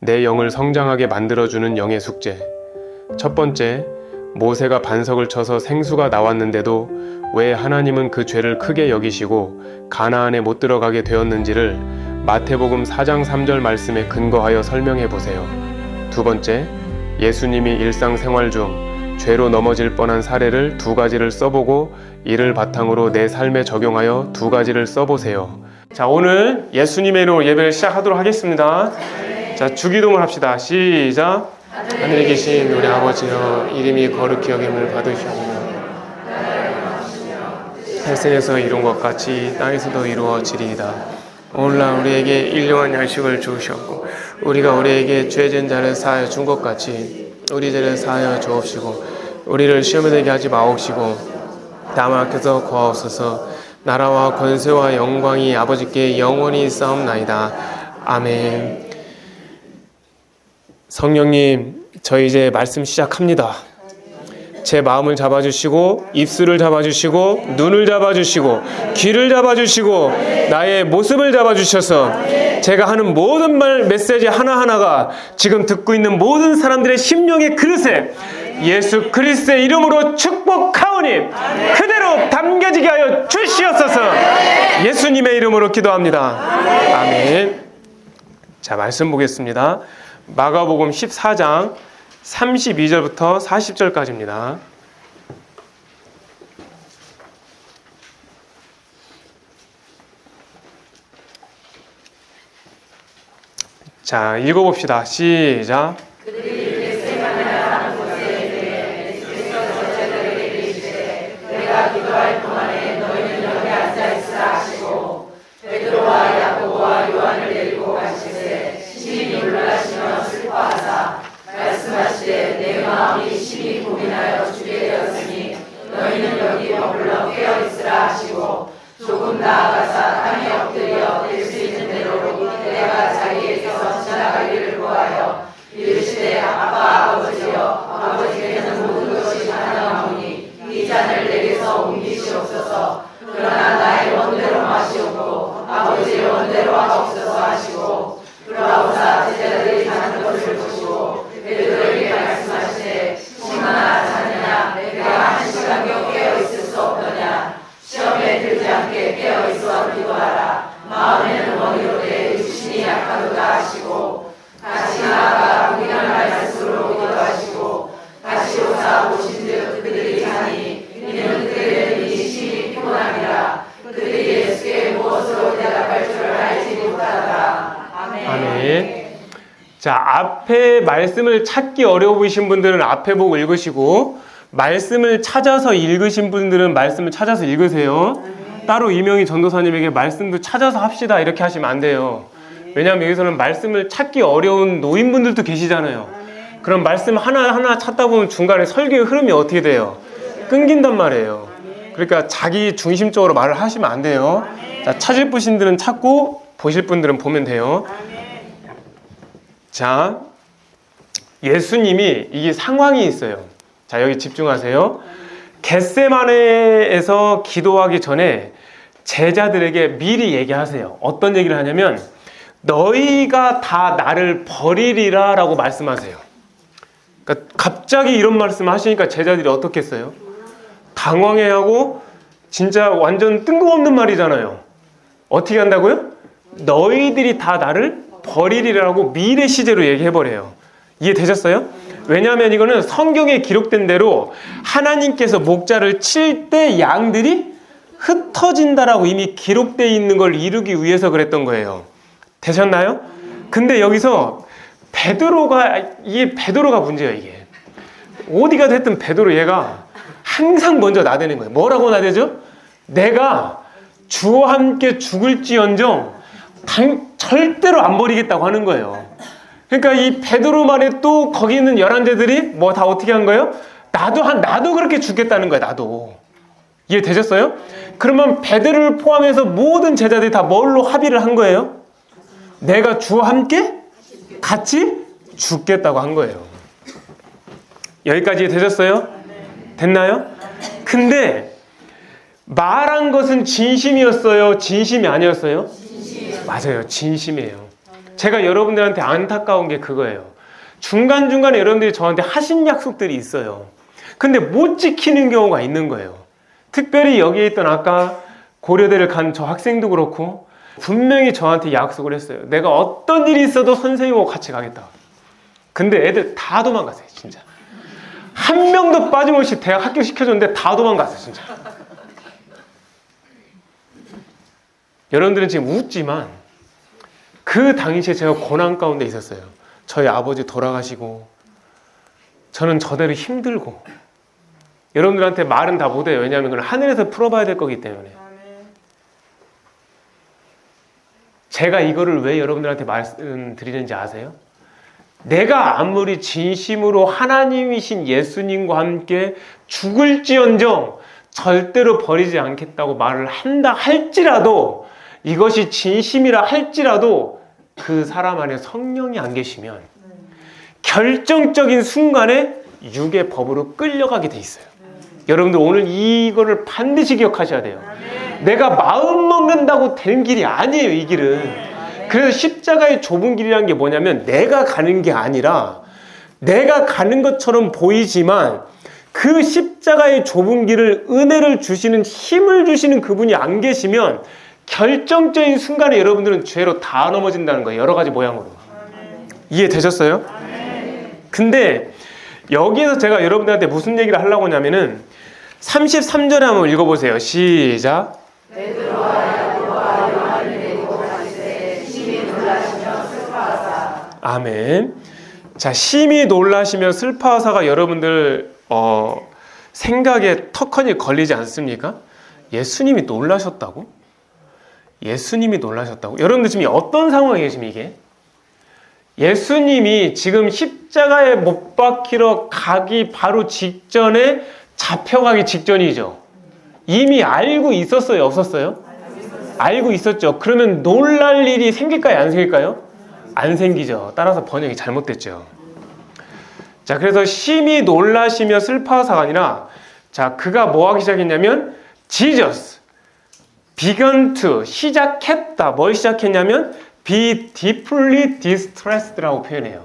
내 영을 성장하게 만들어주는 영의 숙제. 첫 번째, 모세가 반석을 쳐서 생수가 나왔는데도 왜 하나님은 그 죄를 크게 여기시고 가나안에 못 들어가게 되었는지를 마태복음 4장 3절 말씀에 근거하여 설명해 보세요. 두 번째, 예수님이 일상생활 중 죄로 넘어질 뻔한 사례를 두 가지를 써보고 이를 바탕으로 내 삶에 적용하여 두 가지를 써보세요. 자, 오늘 예수님의 이름으로 예배를 시작하도록 하겠습니다. 자, 주기도문 합시다. 시작. 하늘에 계신 우리 아버지여, 이름이 거룩히 여김을 받으시옵소서. 하늘에서 이룬 것 같이 땅에서도 이루어지리이다. 오늘날 우리에게 일용할 양식을 주시옵고 우리가 우리에게 죄진 자를 사하여 준 것 같이 우리 죄를 사하여 주옵시고 우리를 시험에 들게 하지 마옵시고 다만 앞에서 구하옵소서. 나라와 권세와 영광이 아버지께 영원히 있사옵나이다. 아멘. 성령님, 저희 이제 말씀 시작합니다. 제 마음을 잡아주시고 입술을 잡아주시고 눈을 잡아주시고 귀를 잡아주시고 나의 모습을 잡아주셔서 제가 하는 모든 말 메시지 하나하나가 지금 듣고 있는 모든 사람들의 심령의 그릇에 예수 그리스도의 이름으로 축복하오니 그대로 담겨지게 하여 주시옵소서. 예수님의 이름으로 기도합니다. 아멘. 자, 말씀 보겠습니다. 마가복음 14장 32절부터 40절까지입니다. 자, 읽어봅시다. 시작. 내가 기도할 동안에 너희는 여기 앉아있으라 하시고 베드로와 야고보와 요한을 데리고 가시되 심히 놀라시며 슬퍼하사 말씀하시되 내 마음이 심히 고민하여 주게 되었으니 너희는 여기 머물러 깨어있으라 하시고 조금 나아가사 땅에 엎드려 될 수 있는 대로 그대가 자기에게서 지나가기를 구하여 이르시되 아버지여, 아버지께는 모든 것이 가능하오니 이 잔을 내게서 옮기시옵소서. 그러나 나의 원대로 마시옵고 아버지의 원대로 하옵소서 하시고 그러하오사 제자들이 가는 것을 보시고 베드로에게 말씀하시되 시몬아, 자느냐 내가 1시간경 깨어있을 수 없더냐. 시험에 들지 않게 깨어있어 기도하라. 마음에는 원이로되 육신이 약하도다 하시고 다시 나아가 동일한 말씀으로 기도하시고 다시 오사 오신즉 그들이 가니 이는 그들의 심히 피곤함이라. 그들이 예수께 무엇으로 대답할 줄 알지 못하더라. 아멘. 자, 앞에 말씀을 찾기 어려워 보이신 분들은 앞에 보고 읽으시고 말씀을 찾아서 읽으신 분들은 말씀을 찾아서 읽으세요. 따로 이명희 전도사님에게 말씀도 찾아서 합시다 이렇게 하시면 안 돼요. 왜냐하면 여기서는 말씀을 찾기 어려운 노인분들도 계시잖아요. 그럼 말씀 하나하나 찾다 보면 중간에 설교의 흐름이 어떻게 돼요? 끊긴단 말이에요. 그러니까 자기 중심적으로 말을 하시면 안 돼요. 자, 찾을 분들은 찾고 보실 분들은 보면 돼요. 자, 예수님이 이게 상황이 있어요. 자, 여기 집중하세요. 겟세마네에서 기도하기 전에 제자들에게 미리 얘기하세요. 어떤 얘기를 하냐면 너희가 다 나를 버리리라 라고 말씀하세요. 그러니까 갑자기 이런 말씀을 하시니까 제자들이 어떻게 했어요? 당황해하고 진짜 완전 뜬금없는 말이잖아요. 어떻게 한다고요? 너희들이 다 나를 버리리라고 미래 시제로 얘기해버려요. 이해되셨어요? 왜냐하면 이거는 성경에 기록된 대로 하나님께서 목자를 칠 때 양들이 흩어진다라고 이미 기록되어 있는 걸 이루기 위해서 그랬던 거예요. 되셨나요? 근데 여기서 베드로가 문제예요. 이게 어디가 됐든 베드로 얘가 항상 먼저 나대는 거예요. 뭐라고 나대죠? 내가 주와 함께 죽을지언정 절대로 안 버리겠다고 하는 거예요. 그러니까 이 베드로만의 또 거기 있는 11제들이 뭐 다 어떻게 한 거예요? 나도 그렇게 죽겠다는 거야. 나도. 이해되셨어요? 그러면 베드로를 포함해서 모든 제자들이 다 뭘로 합의를 한 거예요? 내가 주와 함께 같이 죽겠다고 한 거예요. 여기까지 되셨어요? 됐나요? 근데 말한 것은 진심이었어요? 진심이 아니었어요? 맞아요. 진심이에요. 제가 여러분들한테 안타까운 게 그거예요. 중간중간에 여러분들이 저한테 하신 약속들이 있어요. 근데 못 지키는 경우가 있는 거예요. 특별히 여기에 있던 아까 고려대를 간 저 학생도 그렇고 분명히 저한테 약속을 했어요. 내가 어떤 일이 있어도 선생님하고 같이 가겠다. 근데 애들 다 도망갔어요. 진짜 한 명도 빠짐없이 대학 합격시켜줬는데 다 도망갔어요. 진짜. 여러분들은 지금 웃지만 그 당시에 제가 고난 가운데 있었어요. 저희 아버지 돌아가시고 저는 저대로 힘들고 여러분들한테 말은 다 못해요. 왜냐하면 그걸 하늘에서 풀어봐야 될 거기 때문에. 제가 이거를 왜 여러분들한테 말씀드리는지 아세요? 내가 아무리 진심으로 하나님이신 예수님과 함께 죽을지언정 절대로 버리지 않겠다고 말을 한다 할지라도, 이것이 진심이라 할지라도 그 사람 안에 성령이 안 계시면 결정적인 순간에 육의 법으로 끌려가게 돼 있어요. 여러분들 오늘 이거를 반드시 기억하셔야 돼요. 내가 마음 먹는다고 되는 길이 아니에요, 이 길은. 그래서 십자가의 좁은 길이라는 게 뭐냐면 내가 가는 게 아니라 내가 가는 것처럼 보이지만 그 십자가의 좁은 길을 은혜를 주시는 힘을 주시는 그분이 안 계시면 결정적인 순간에 여러분들은 죄로 다 넘어진다는 거예요. 여러 가지 모양으로. 이해되셨어요? 근데 여기에서 제가 여러분들한테 무슨 얘기를 하려고 하냐면은 33절에 한번 읽어보세요. 시작. 아멘. 자, 심히 놀라시며 슬퍼하사가 여러분들 생각에 턱하니 걸리지 않습니까? 예수님이 놀라셨다고? 예수님이 놀라셨다고? 여러분들 지금 어떤 상황이에요, 지금 이게? 예수님이 지금 십자가에 못 박히러 가기 바로 직전에 잡혀가기 직전이죠. 이미 알고 있었어요, 없었어요? 알고 있었죠. 그러면 놀랄 일이 생길까요, 안 생길까요? 안 생기죠. 따라서 번역이 잘못됐죠. 자, 그래서 심히 놀라시며 슬퍼하사가 아니라, 자, 그가 뭐 하기 시작했냐면 Jesus began to 시작했다. 뭘 시작했냐면 be deeply distressed라고 표현해요.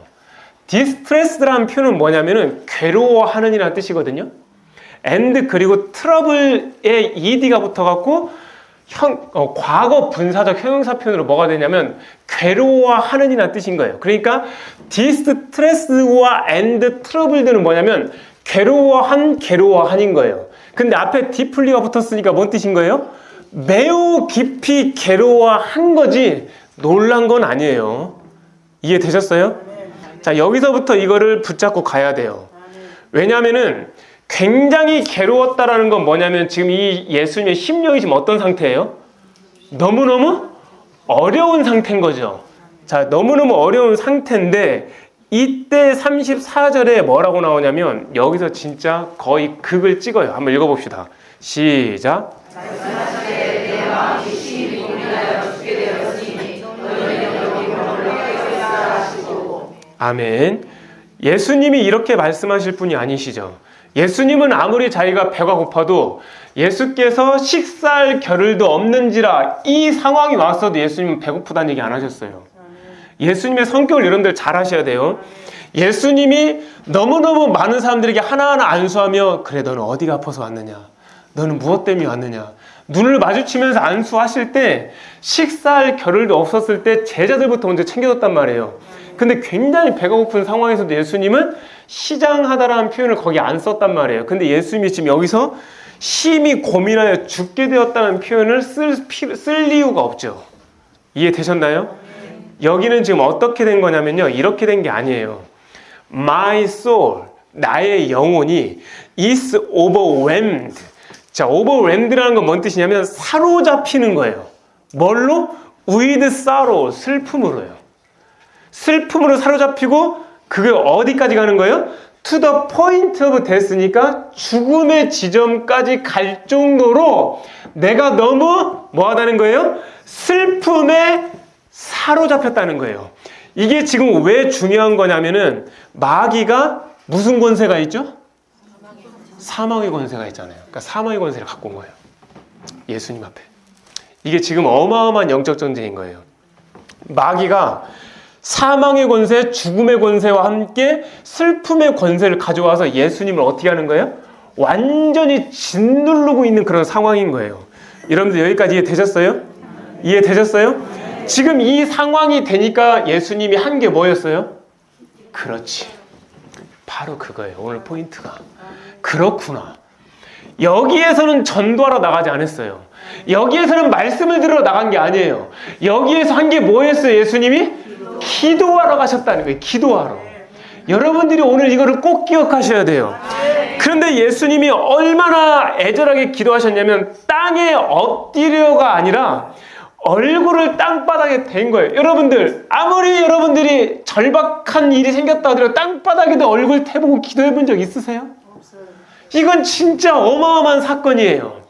distressed라는 표현은 뭐냐면은 괴로워하는 이라는 뜻이거든요. and 그리고 trouble에 ed가 붙어갖고 과거 분사적 형용사 표현으로 뭐가 되냐면 괴로워하는 이라는 뜻인 거예요. 그러니까 distressed와 and troubled는 뭐냐면 괴로워한인 거예요. 근데 앞에 deeply가 붙었으니까 뭔 뜻인 거예요? 매우 깊이 괴로워한 거지 놀란 건 아니에요. 이해되셨어요? 자, 여기서부터 이거를 붙잡고 가야 돼요. 왜냐면은 굉장히 괴로웠다라는 건 뭐냐면 지금 이 예수님의 심령이 지금 어떤 상태예요? 너무너무 어려운 상태인 거죠. 자, 너무너무 어려운 상태인데 이때 34절에 뭐라고 나오냐면 여기서 진짜 거의 극을 찍어요. 한번 읽어봅시다. 시작. 아멘. 예수님이 이렇게 말씀하실 분이 아니시죠. 예수님은 아무리 자기가 배가 고파도 예수께서 식사할 겨를도 없는지라 이 상황이 왔어도 예수님은 배고프다는 얘기 안 하셨어요. 예수님의 성격을 여러분들 잘 아셔야 돼요. 예수님이 너무너무 많은 사람들에게 하나하나 안수하며 그래 너는 어디가 아파서 왔느냐, 너는 무엇 때문에 왔느냐, 눈을 마주치면서 안수하실 때 식사할 겨를도 없었을 때 제자들부터 먼저 챙겨줬단 말이에요. 근데 굉장히 배가 고픈 상황에서도 예수님은 시장하다라는 표현을 거기 안 썼단 말이에요. 근데 예수님이 지금 여기서 심히 고민하여 죽게 되었다는 표현을 쓸 이유가 없죠. 이해되셨나요? 여기는 지금 어떻게 된 거냐면요, 이렇게 된 게 아니에요. My soul, 나의 영혼이 is overwhelmed. 자, overwhelmed라는 건 뭔 뜻이냐면 사로잡히는 거예요. 뭘로? With sorrow, 슬픔으로요. 슬픔으로 사로잡히고 그게 어디까지 가는 거예요? To the point of death니까 죽음의 지점까지 갈 정도로 내가 너무 뭐하다는 거예요? 슬픔에 사로잡혔다는 거예요. 이게 지금 왜 중요한 거냐면은 마귀가 무슨 권세가 있죠? 사망의 권세가 있잖아요. 그러니까 사망의 권세를 갖고 온 거예요. 예수님 앞에. 이게 지금 어마어마한 영적 전쟁인 거예요. 마귀가 사망의 권세, 죽음의 권세와 함께 슬픔의 권세를 가져와서 예수님을 어떻게 하는 거예요? 완전히 짓누르고 있는 그런 상황인 거예요. 여러분들 여기까지 이해되셨어요? 이해되셨어요? 지금 이 상황이 되니까 예수님이 한 게 뭐였어요? 그렇지. 바로 그거예요. 오늘 포인트가. 그렇구나. 여기에서는 전도하러 나가지 않았어요. 여기에서는 말씀을 들으러 나간 게 아니에요. 여기에서 한 게 뭐였어요? 예수님이? 기도하러 가셨다는 거예요. 기도하러. 여러분들이 오늘 이거를 꼭 기억하셔야 돼요. 그런데 예수님이 얼마나 애절하게 기도하셨냐면 땅에 엎드려가 아니라 얼굴을 땅바닥에 댄 거예요. 여러분들, 아무리 여러분들이 절박한 일이 생겼다 하더라도 땅바닥에도 얼굴 대보고 기도해 본 적 있으세요? 이건 진짜 어마어마한 사건이에요.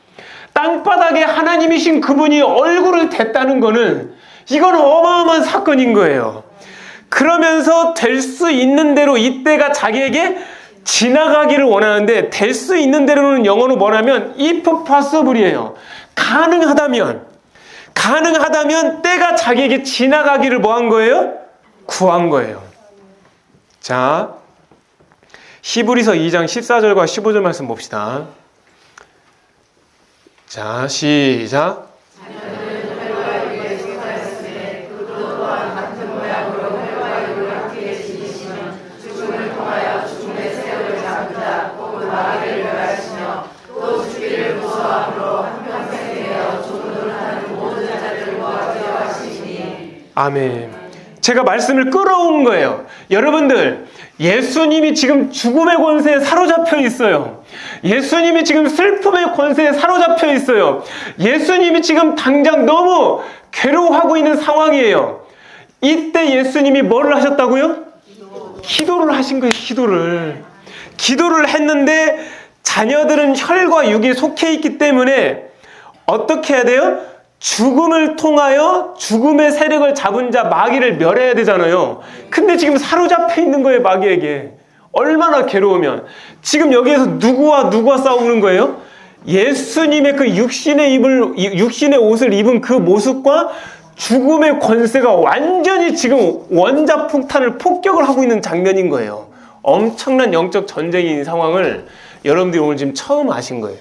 땅바닥에 하나님이신 그분이 얼굴을 댔다는 거는 이건 어마어마한 사건인 거예요. 그러면서 될 수 있는 대로 이때가 자기에게 지나가기를 원하는데, 될 수 있는 대로는 영어로 뭐냐면 if possible이에요. 가능하다면 때가 자기에게 지나가기를 뭐 한 거예요? 구한 거예요. 자, 히브리서 2장 14절과 15절 말씀 봅시다. 자, 시작. 아멘. 제가 말씀을 끌어온 거예요. 여러분들, 예수님이 지금 죽음의 권세에 사로잡혀 있어요. 예수님이 지금 슬픔의 권세에 사로잡혀 있어요. 예수님이 지금 당장 너무 괴로워하고 있는 상황이에요. 이때 예수님이 뭐를 하셨다고요? 기도를 하신 거예요. 기도를 했는데 자녀들은 혈과 육에 속해 있기 때문에 어떻게 해야 돼요? 죽음을 통하여 죽음의 세력을 잡은 자 마귀를 멸해야 되잖아요. 근데 지금 사로잡혀 있는 거예요, 마귀에게. 얼마나 괴로우면. 지금 여기에서 누구와 싸우는 거예요? 예수님의 그 육신의 옷을 입은 그 모습과 죽음의 권세가 완전히 지금 원자폭탄을 폭격을 하고 있는 장면인 거예요. 엄청난 영적 전쟁인 상황을 여러분들이 오늘 지금 처음 아신 거예요.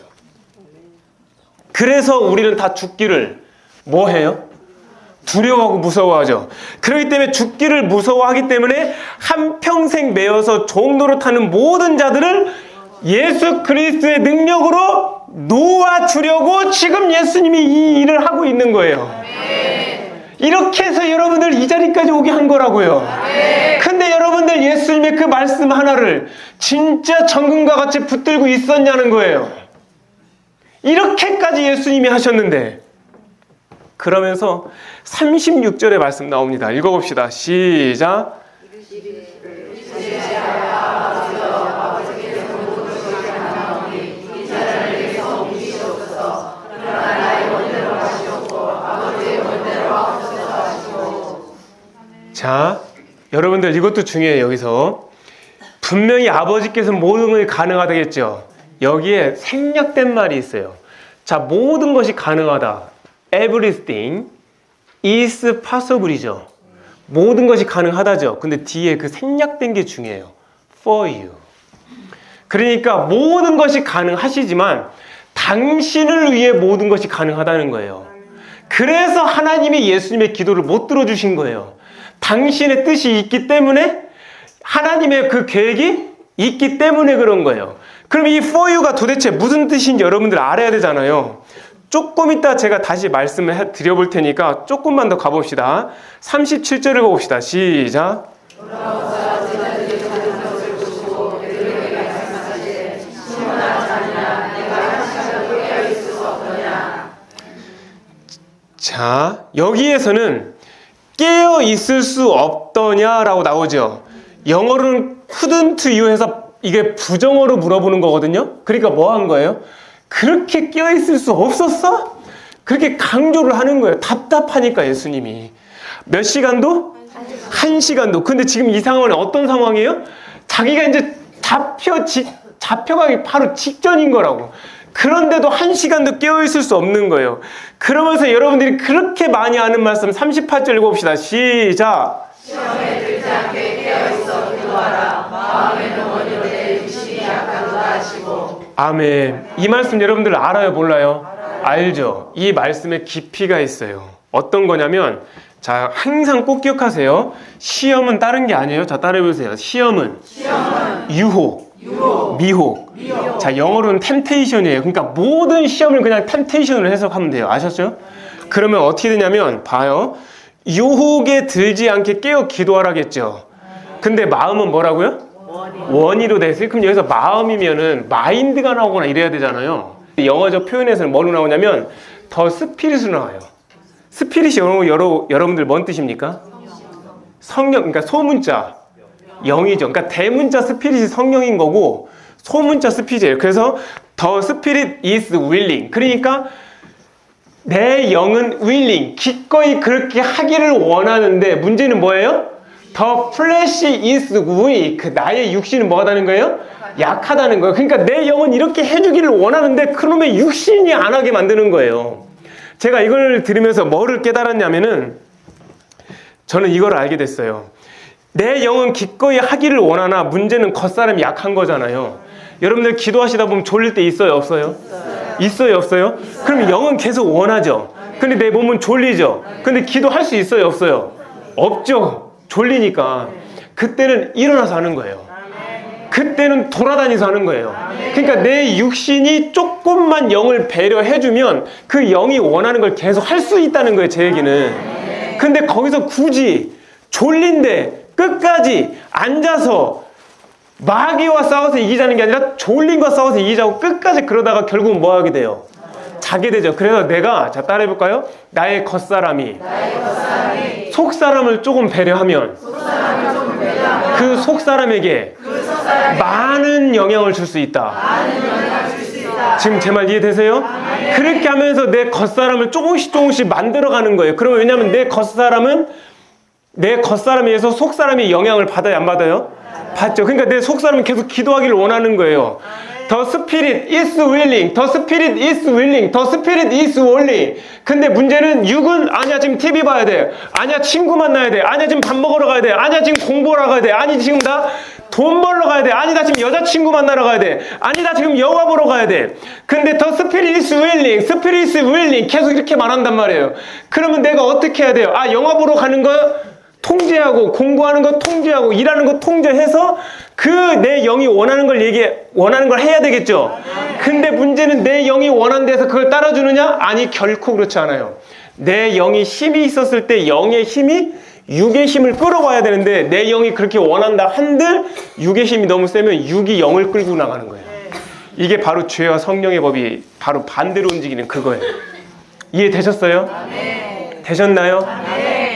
그래서 우리는 다 죽기를 뭐 해요? 두려워하고 무서워하죠. 그렇기 때문에 죽기를 무서워하기 때문에 한평생 매여서 종노릇하는 모든 자들을 예수 그리스도의 능력으로 놓아주려고 지금 예수님이 이 일을 하고 있는 거예요. 이렇게 해서 여러분들 이 자리까지 오게 한 거라고요. 근데 여러분들 예수님의 그 말씀 하나를 진짜 정금과 같이 붙들고 있었냐는 거예요. 이렇게까지 예수님이 하셨는데, 그러면서 36절의 말씀 나옵니다. 읽어봅시다. 시작. 자, 여러분들 이것도 중요해요. 여기서 분명히 아버지께서 모든 것이 가능하다겠죠. 여기에 생략된 말이 있어요. 자, 모든 것이 가능하다. Everything is possible이죠. 모든 것이 가능하다죠. 근데 뒤에 그 생략된 게 중요해요. For you. 그러니까 모든 것이 가능하시지만 당신을 위해 모든 것이 가능하다는 거예요. 그래서 하나님이 예수님의 기도를 못 들어주신 거예요. 당신의 뜻이 있기 때문에, 하나님의 그 계획이 있기 때문에 그런 거예요. 그럼 이 for you가 도대체 무슨 뜻인지 여러분들 알아야 되잖아요. 조금 이따 제가 다시 말씀을 드려볼 테니까 조금만 더 가봅시다. 37절을 봅시다. 시작. 자, 여기에서는 깨어 있을 수 없더냐라고 나오죠. 영어로는 couldn't you 해서 이게 부정어로 물어보는 거거든요. 그러니까 뭐 한 거예요? 그렇게 깨어있을 수 없었어? 그렇게 강조를 하는 거예요. 답답하니까 예수님이. 몇 시간도? 1시간도. 근데 지금 이 상황은 어떤 상황이에요? 자기가 이제 잡혀가기 바로 직전인 거라고. 그런데도 1시간도 깨어있을 수 없는 거예요. 그러면서 여러분들이 그렇게 많이 아는 말씀 38절 읽어봅시다. 시작. 시험에 들지 않게 깨어있어 기도하라. 마음에는 원이로 내 육신이 약하도다 하시고. 아멘. 이 말씀 여러분들 알아요, 몰라요? 알죠? 이 말씀에 깊이가 있어요. 어떤 거냐면, 자, 항상 꼭 기억하세요. 시험은 다른 게 아니에요. 자, 따라해보세요. 시험은 유혹, 미혹. 자, 영어로는 temptation이에요. 그러니까 모든 시험을 그냥 temptation으로 해석하면 돼요. 아셨죠? 그러면 어떻게 되냐면, 봐요. 유혹에 들지 않게 깨어 기도하라겠죠. 근데 마음은 뭐라고요? 원이로 됐어요. 그럼 여기서 마음이면은 마인드가 나오거나 이래야 되잖아요. 영어적 표현에서는 뭐로 나오냐면 더 스피릿으로 나와요. 스피릿이 여러분들 뭔 뜻입니까? 성령, 그러니까 소문자 영이죠. 그러니까 대문자 스피릿이 성령인 거고 소문자 스피릿이에요. 그래서 the spirit is willing. 그러니까 내 영은 willing, 기꺼이 그렇게 하기를 원하는데 문제는 뭐예요? The flesh is weak. 나의 육신은 뭐하다는 거예요? 약하다는 거예요. 그러니까 내 영은 이렇게 해주기를 원하는데 그놈의 육신이 안 하게 만드는 거예요. 제가 이걸 들으면서 뭐를 깨달았냐면은 저는 이걸 알게 됐어요. 내 영은 기꺼이 하기를 원하나 문제는 겉사람이 약한 거잖아요. 여러분들 기도하시다 보면 졸릴 때 있어요, 없어요? 있어요, 없어요? 그럼 영은 계속 원하죠. 근데 내 몸은 졸리죠. 근데 기도할 수 있어요, 없어요? 없죠. 졸리니까. 그때는 일어나서 하는 거예요. 그때는 돌아다니면서 하는 거예요. 그러니까 내 육신이 조금만 영을 배려해주면 그 영이 원하는 걸 계속 할 수 있다는 거예요, 제 얘기는. 근데 거기서 굳이 졸린데 끝까지 앉아서 마귀와 싸워서 이기자는 게 아니라 졸린과 싸워서 이기자고 끝까지 그러다가 결국은 뭐 하게 돼요? 자게 되죠. 그래서 내가, 자, 따라해볼까요? 나의 겉사람이 속사람을 조금 배려하면 그 속사람에게 많은 영향을 줄 수 있다. 지금 제 말 이해되세요? 그렇게 하면서 내 겉사람을 조금씩 만들어가는 거예요. 그러면 왜냐하면 내 겉사람에 의해서 속사람이 영향을 받아요, 안 받아요? 받죠. 그러니까 내 속사람은 계속 기도하기를 원하는 거예요. The spirit is willing. The spirit is willing. The spirit is willing. 근데 문제는 육은 아니야 지금 TV 봐야 돼. 아니야 친구 만나야 돼. 아니야 지금 밥 먹으러 가야 돼. 아니야 지금 공부하러 가야 돼. 아니 지금 나 돈 벌러 가야 돼. 아니 나 지금 여자친구 만나러 가야 돼. 아니 나 지금 영화 보러 가야 돼. 근데 The spirit is willing. Spirit is willing. 계속 이렇게 말한단 말이에요. 그러면 내가 어떻게 해야 돼요? 아, 영화 보러 가는 거 통제하고 공부하는 거 통제하고 일하는 거 통제해서 그 내 영이 원하는 걸 해야 되겠죠. 근데 문제는 내 영이 원하는 데서 그걸 따라주느냐? 아니, 결코 그렇지 않아요. 내 영이 힘이 있었을 때 영의 힘이 육의 힘을 끌어와야 되는데 내 영이 그렇게 원한다 한들 육의 힘이 너무 세면 육이 영을 끌고 나가는 거예요. 이게 바로 죄와 성령의 법이 바로 반대로 움직이는 그거예요. 이해되셨어요? 되셨나요?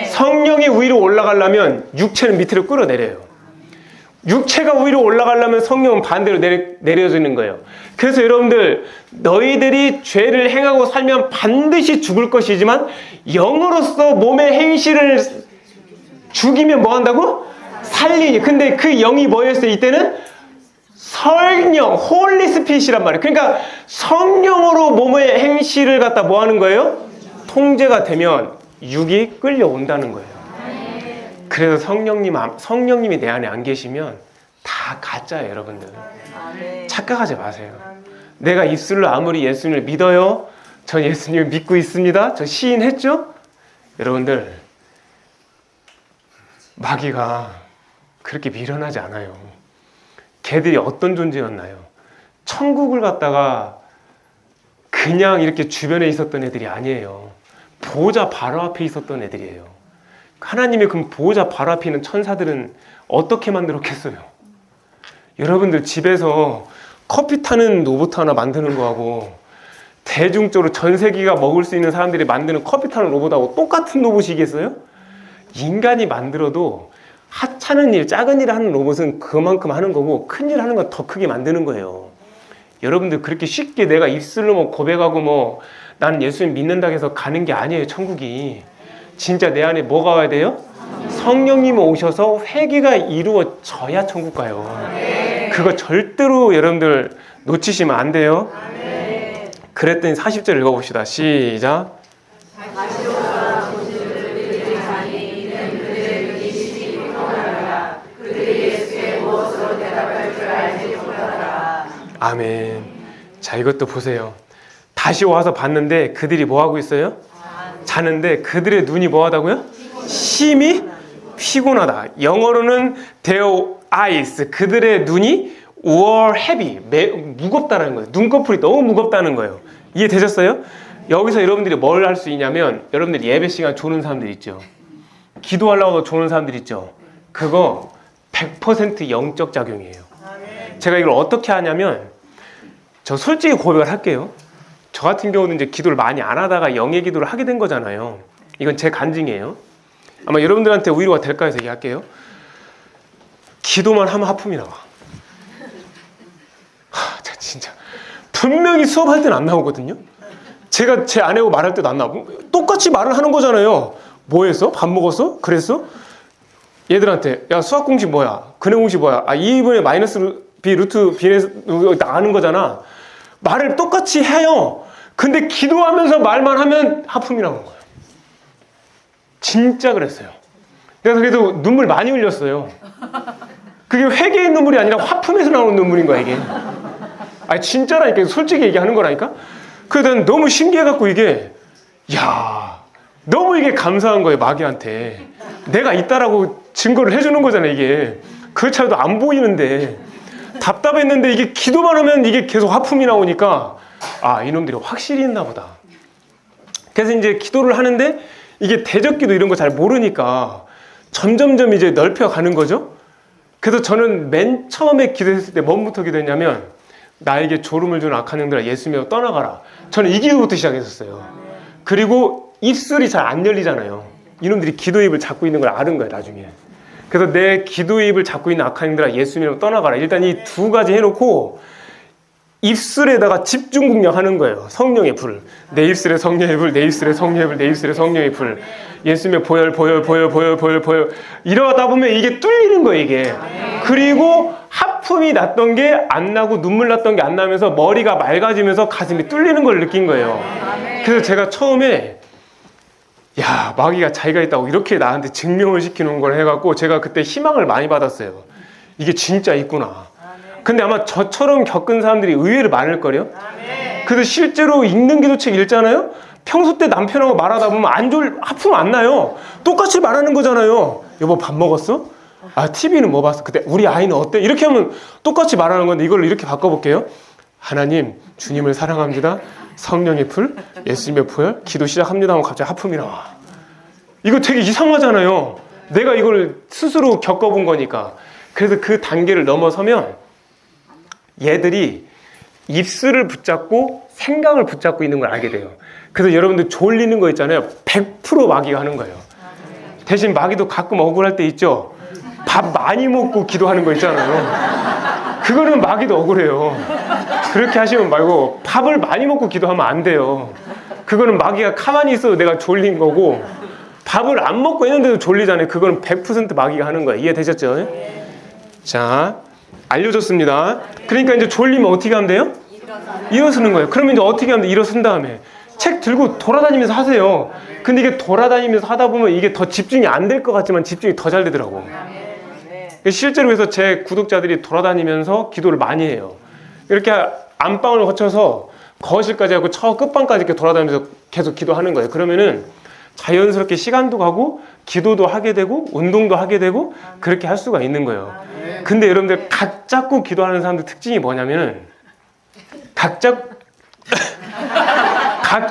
성령이 위로 올라가려면 육체는 밑으로 끌어내려요. 육체가 위로 올라가려면 성령은 반대로 내려지는 거예요. 그래서 여러분들, 너희들이 죄를 행하고 살면 반드시 죽을 것이지만 영으로서 몸의 행실을 죽이면 뭐 한다고? 살리니. 근데 그 영이 뭐였어요? 이때는 성령, 홀리 스피릿이란 말이에요. 그러니까 성령으로 몸의 행실을 갖다 뭐 하는 거예요? 통제가 되면 육이 끌려온다는 거예요. 그래서 성령님이 내 안에 안 계시면 다 가짜예요, 여러분들. 착각하지 마세요. 내가 입술로 아무리 예수님을 믿어요. 저 예수님을 믿고 있습니다. 저 시인했죠? 여러분들, 마귀가 그렇게 미련하지 않아요. 걔들이 어떤 존재였나요? 천국을 갔다가 그냥 이렇게 주변에 있었던 애들이 아니에요. 보호자 바로 앞에 있었던 애들이에요. 하나님의 그 보호자 바로 앞에 있는 천사들은 어떻게 만들었겠어요? 여러분들 집에서 커피 타는 로봇 하나 만드는 거하고 대중적으로 전 세계가 먹을 수 있는 사람들이 만드는 커피 타는 로봇하고 똑같은 로봇이겠어요? 인간이 만들어도 하찮은 일, 작은 일을 하는 로봇은 그만큼 하는 거고 큰 일 하는 건 더 크게 만드는 거예요. 여러분들 그렇게 쉽게 내가 입술로 뭐 고백하고 뭐 나는 예수님 믿는다고 해서 가는 게 아니에요, 천국이. 진짜 내 안에 뭐가 와야 돼요? 성령님 오셔서 회개가 이루어져야 천국 가요. 그거 절대로 여러분들 놓치시면 안 돼요. 그랬더니 40절 읽어봅시다. 시작. 아멘. 자, 이것도 보세요. 다시 와서 봤는데 그들이 뭐 하고 있어요? 자는데 그들의 눈이 뭐 하다고요? 심히 피곤하다. 영어로는 their eyes, 그들의 눈이 were heavy, 무겁다는 거예요. 눈꺼풀이 너무 무겁다는 거예요. 이해되셨어요? 여기서 여러분들이 뭘 할 수 있냐면, 여러분들이 예배 시간 조는 사람들 있죠. 기도하려고 조는 사람들 있죠. 그거 100% 영적 작용이에요. 제가 이걸 어떻게 하냐면, 저 솔직히 고백을 할게요. 저 같은 경우는 이제 기도를 많이 안 하다가 영의 기도를 하게 된 거잖아요. 이건 제 간증이에요. 아마 여러분들한테 위로가 될까 해서 얘기할게요. 기도만 하면 하품이 나와. 진짜 분명히 수업할 때는 안 나오거든요. 제가 제 아내하고 말할 때도 안 나오고 똑같이 말을 하는 거잖아요. 뭐 했어? 밥 먹었어? 그랬어? 얘들한테 야 수학 공식 뭐야? 근해 공식 뭐야? 2분의 마이너스 b 루트 b에서 나가는 거잖아. 말을 똑같이 해요. 근데 기도하면서 말만 하면 하품이 나오는 거예요. 진짜 그랬어요. 그래서 그래도 눈물 많이 흘렸어요. 그게 회개의 눈물이 아니라 화품에서 나오는 눈물인 거야 이게. 아니 진짜라니까. 솔직히 얘기하는 거라니까. 그래서 난 너무 신기해갖고 이게 야 너무 이게 감사한 거예요. 마귀한테 내가 있다라고 증거를 해주는 거잖아요. 이게 그렇지 않아도 안 보이는데 답답했는데 이게 기도만 하면 이게 계속 하품이 나오니까 아 이놈들이 확실히 있나 보다. 그래서 이제 기도를 하는데 이게 대적기도 이런 거 잘 모르니까 점점점 이제 넓혀가는 거죠. 그래서 저는 맨 처음에 기도했을 때 뭐부터 기도했냐면 나에게 졸음을 주는 악한 영들아 예수님으로 떠나가라. 저는 이 기도부터 시작했었어요. 그리고 입술이 잘 안 열리잖아요. 이놈들이 기도 입을 잡고 있는 걸 아는 거예요 나중에. 그래서 내 기도 입을 잡고 있는 악한 영들아 예수님으로 떠나가라. 일단 이 두 가지 해놓고 입술에다가 집중 공략하는 거예요. 성령의 불. 내 입술에 성령의 불, 내 입술에 성령의 불, 내 입술에 성령의 불. 예수님의 보혈. 이러다 보면 이게 뚫리는 거예요 이게. 그리고 하품이 났던 게 안 나고 눈물 났던 게 안 나면서 머리가 맑아지면서 가슴이 뚫리는 걸 느낀 거예요. 그래서 제가 처음에 야 마귀가 자기가 있다고 이렇게 나한테 증명을 시키는 걸 해갖고 제가 그때 희망을 많이 받았어요. 이게 진짜 있구나. 근데 아마 저처럼 겪은 사람들이 의외로 많을걸요. 그래서 실제로 읽는 기도책 읽잖아요. 평소 때 남편하고 말하다 보면 하품 안 나요. 똑같이 말하는 거잖아요. 여보 밥 먹었어? 아 TV는 뭐 봤어? 그때 우리 아이는 어때? 이렇게 하면 똑같이 말하는 건데 이걸 이렇게 바꿔볼게요. 하나님 주님을 사랑합니다. 성령의 풀, 예수님의 보혈, 기도 시작합니다 하면 갑자기 하품이 나와. 이거 되게 이상하잖아요. 내가 이걸 스스로 겪어본 거니까. 그래서 그 단계를 넘어서면 얘들이 입술을 붙잡고 생각을 붙잡고 있는 걸 알게 돼요. 그래서 여러분들 졸리는 거 있잖아요. 100% 마귀가 하는 거예요. 대신 마귀도 가끔 억울할 때 있죠. 밥 많이 먹고 기도하는 거 있잖아요. 그거는 마귀도 억울해요. 그렇게 하시면 말고 밥을 많이 먹고 기도하면 안 돼요. 그거는 마귀가 가만히 있어도 내가 졸린 거고 밥을 안 먹고 있는데도 졸리잖아요. 그거는 100% 마귀가 하는 거예요. 이해되셨죠? 자, 알려줬습니다. 그러니까 이제 졸리면 어떻게 하면 돼요? 일어서는 거예요. 그러면 이제 어떻게 하면 돼? 일어선 다음에 책 들고 돌아다니면서 하세요. 근데 이게 돌아다니면서 하다 보면 이게 더 집중이 안 될 것 같지만 집중이 더 잘 되더라고. 실제로 그래서 제 구독자들이 돌아다니면서 기도를 많이 해요. 이렇게 안방을 거쳐서 거실까지 하고 저 끝방까지 이렇게 돌아다니면서 계속 기도하는 거예요. 그러면은 자연스럽게 시간도 가고 기도도 하게 되고 운동도 하게 되고 그렇게 할 수가 있는 거예요. 근데 여러분들 각 잡고 기도하는 사람들 특징이 뭐냐면은 각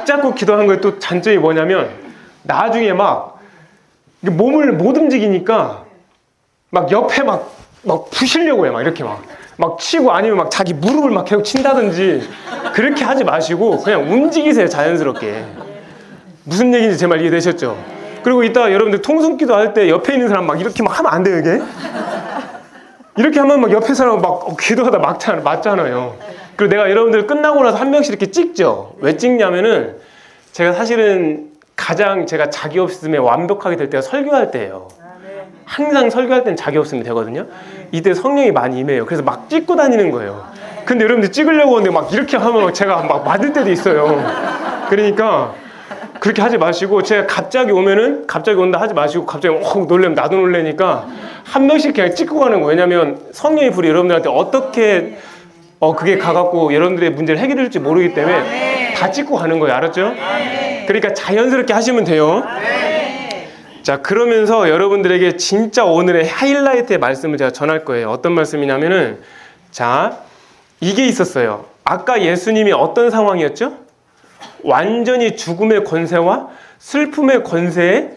잡고 기도하는 거에 또 장점이 뭐냐면 나중에 막 몸을 못 움직이니까 막 옆에 막 부시려고 해. 막 이렇게 막 치고 아니면 막 자기 무릎을 막 계속 친다든지 그렇게 하지 마시고 그냥 움직이세요. 자연스럽게. 무슨 얘기인지 제 말 이해되셨죠? 그리고 이따 여러분들 통성기도 할 때 옆에 있는 사람 막 이렇게 막 하면 안 돼요. 이게 이렇게 하면 막 옆에 사람 막 기도하다 맞잖아요. 그리고 내가 여러분들 끝나고 나서 한 명씩 이렇게 찍죠. 왜 찍냐면은 제가 사실은 가장 제가 자기 없음에 완벽하게 될 때가 설교할 때예요. 항상 설교할 때는 자기 없으면 되거든요. 이때 성령이 많이 임해요. 그래서 막 찍고 다니는 거예요. 근데 여러분들 찍으려고 하는데 막 이렇게 하면 제가 막 맞을 때도 있어요. 그러니까 그렇게 하지 마시고 제가 갑자기 온다 하지 마시고 갑자기 놀래면 나도 놀래니까 한 명씩 그냥 찍고 가는 거예요. 왜냐면 성령의 불이 여러분들한테 어떻게 그게 가갖고 여러분들의 문제를 해결해 줄지 모르기 때문에 다 찍고 가는 거예요. 알았죠? 그러니까 자연스럽게 하시면 돼요. 자, 그러면서 여러분들에게 진짜 오늘의 하이라이트의 말씀을 제가 전할 거예요. 어떤 말씀이냐면은, 자, 이게 있었어요. 아까 예수님이 어떤 상황이었죠? 완전히 죽음의 권세와 슬픔의 권세에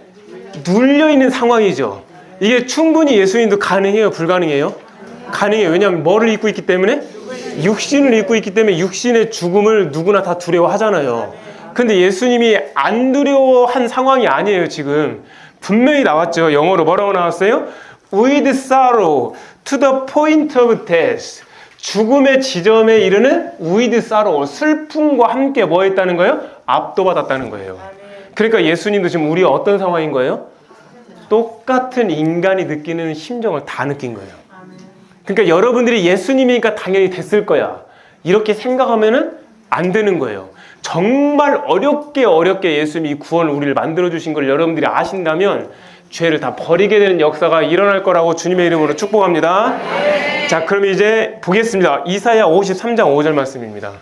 눌려있는 상황이죠. 이게 충분히 예수님도 가능해요? 불가능해요? 가능해요. 왜냐하면 뭐를 입고 있기 때문에? 육신을 입고 있기 때문에 육신의 죽음을 누구나 다 두려워하잖아요. 근데 예수님이 안 두려워한 상황이 아니에요. 지금 분명히 나왔죠. 영어로 뭐라고 나왔어요? With sorrow to the point of death. 죽음의 지점에 이르는 with sorrow, 슬픔과 함께 뭐 했다는 거예요? 압도받았다는 거예요. 그러니까 예수님도 지금 우리가 어떤 상황인 거예요? 똑같은 인간이 느끼는 심정을 다 느낀 거예요. 그러니까 여러분들이 예수님이니까 당연히 됐을 거야, 이렇게 생각하면은 안 되는 거예요. 정말 어렵게 예수님이 구원을 우리를 만들어주신 걸 여러분들이 아신다면 죄를 다 버리게 되는 역사가 일어날 거라고 주님의 이름으로 축복합니다. 자, 그럼 이제 보겠습니다. 이사야 53장 5절 말씀입니다.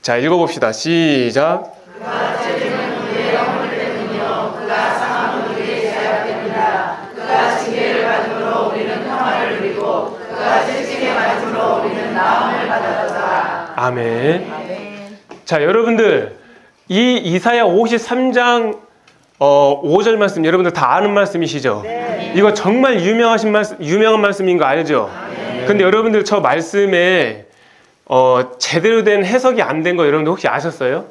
자, 읽어봅시다. 시작. 그가 죄지은 우리의 영혼을 때문이요 그가 상함은 우리의 죄악 때문이다. 그가 징계를 받음으로 우리는 평화를 누리고 그가 채찍에 맞음으로 우리는 나음을 받았도다. 아멘. 자, 여러분들 이 이사야 53장 5절 말씀 여러분들 다 아는 말씀이시죠? 네. 이거 정말 유명한 말씀인 거 알죠? 네. 근데 여러분들 저 말씀에 제대로 된 해석이 안 된 거 여러분들 혹시 아셨어요?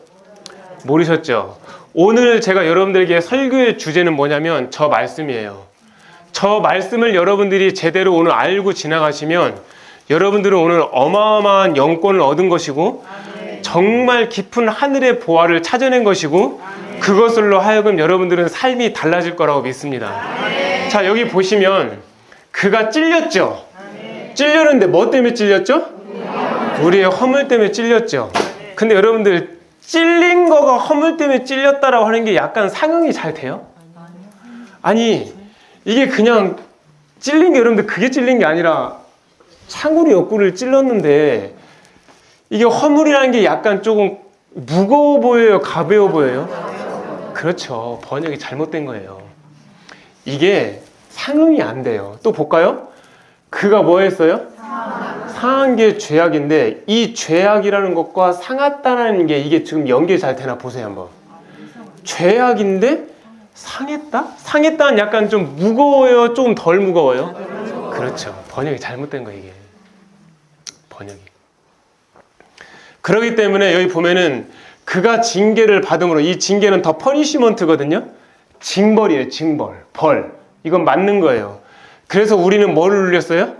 모르셨죠? 오늘 제가 여러분들에게 설교의 주제는 뭐냐면 저 말씀이에요. 저 말씀을 여러분들이 제대로 오늘 알고 지나가시면 여러분들은 오늘 어마어마한 영권을 얻은 것이고 정말 깊은 하늘의 보화를 찾아낸 것이고 그것으로 하여금 여러분들은 삶이 달라질 거라고 믿습니다. 자, 여기 보시면 그가 찔렸죠? 찔렸는데 뭐 때문에 찔렸죠? 우리의 허물 때문에 찔렸죠. 근데 여러분들 찔린 거가 허물 때문에 찔렸다라고 하는 게 약간 상응이 잘 돼요? 아니, 이게 그냥 찔린 게 여러분들 그게 찔린 게 아니라 창구리 옆구리를 찔렀는데 이게 허물이라는 게 약간 조금 무거워 보여요? 가벼워 보여요? 그렇죠. 번역이 잘못된 거예요. 이게 상응이 안 돼요. 또 볼까요? 그가 뭐 했어요? 상한 게 죄악인데 이 죄악이라는 것과 상했다는 게 이게 지금 연결이 잘 되나 보세요 한번. 죄악인데 상했다? 상했다는 약간 좀 무거워요? 조금 덜 무거워요? 그렇죠. 번역이 잘못된 거예요 이게. 번역이. 그렇기 때문에 여기 보면은 그가 징계를 받음으로, 이 징계는 더 퍼니시먼트거든요. 징벌이에요. 징벌. 벌. 이건 맞는 거예요. 그래서 우리는 뭐를 누렸어요?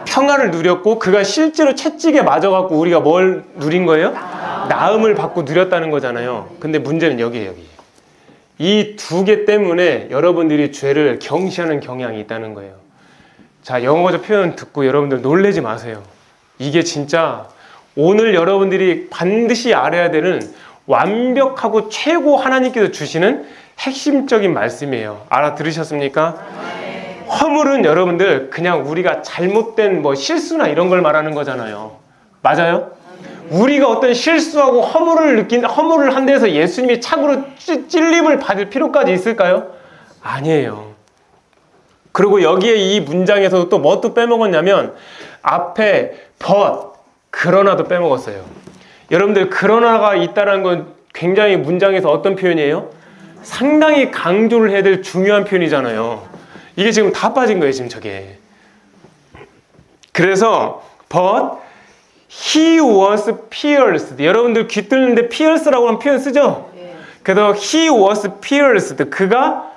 평화를 누렸고 그가 실제로 채찍에 맞아갖고 우리가 뭘 누린 거예요? 나음을 받고 누렸다는 거잖아요. 근데 문제는 여기에요. 여기. 이 두 개 때문에 여러분들이 죄를 경시하는 경향이 있다는 거예요. 자, 영어적 표현 듣고 여러분들 놀라지 마세요. 이게 진짜 오늘 여러분들이 반드시 알아야 되는 완벽하고 최고 하나님께서 주시는 핵심적인 말씀이에요. 알아들으셨습니까? 허물은 여러분들 그냥 우리가 잘못된 뭐 실수나 이런 걸 말하는 거잖아요. 맞아요? 우리가 어떤 실수하고 허물을 한 데서 예수님이 착으로 찔림을 받을 필요까지 있을까요? 아니에요. 그리고 여기에 이 문장에서 또 뭐 또 빼먹었냐면 앞에 but, 그러나도 빼먹었어요. 여러분들 그러나가 있다는 건 굉장히 문장에서 어떤 표현이에요? 상당히 강조를 해야 될 중요한 표현이잖아요. 이게 지금 다 빠진 거예요, 지금 저게. 그래서 but he was pierced. 여러분들 귀 뚫는데 pierce라고 하는 표현 쓰죠? 그래서 he was pierced. 그가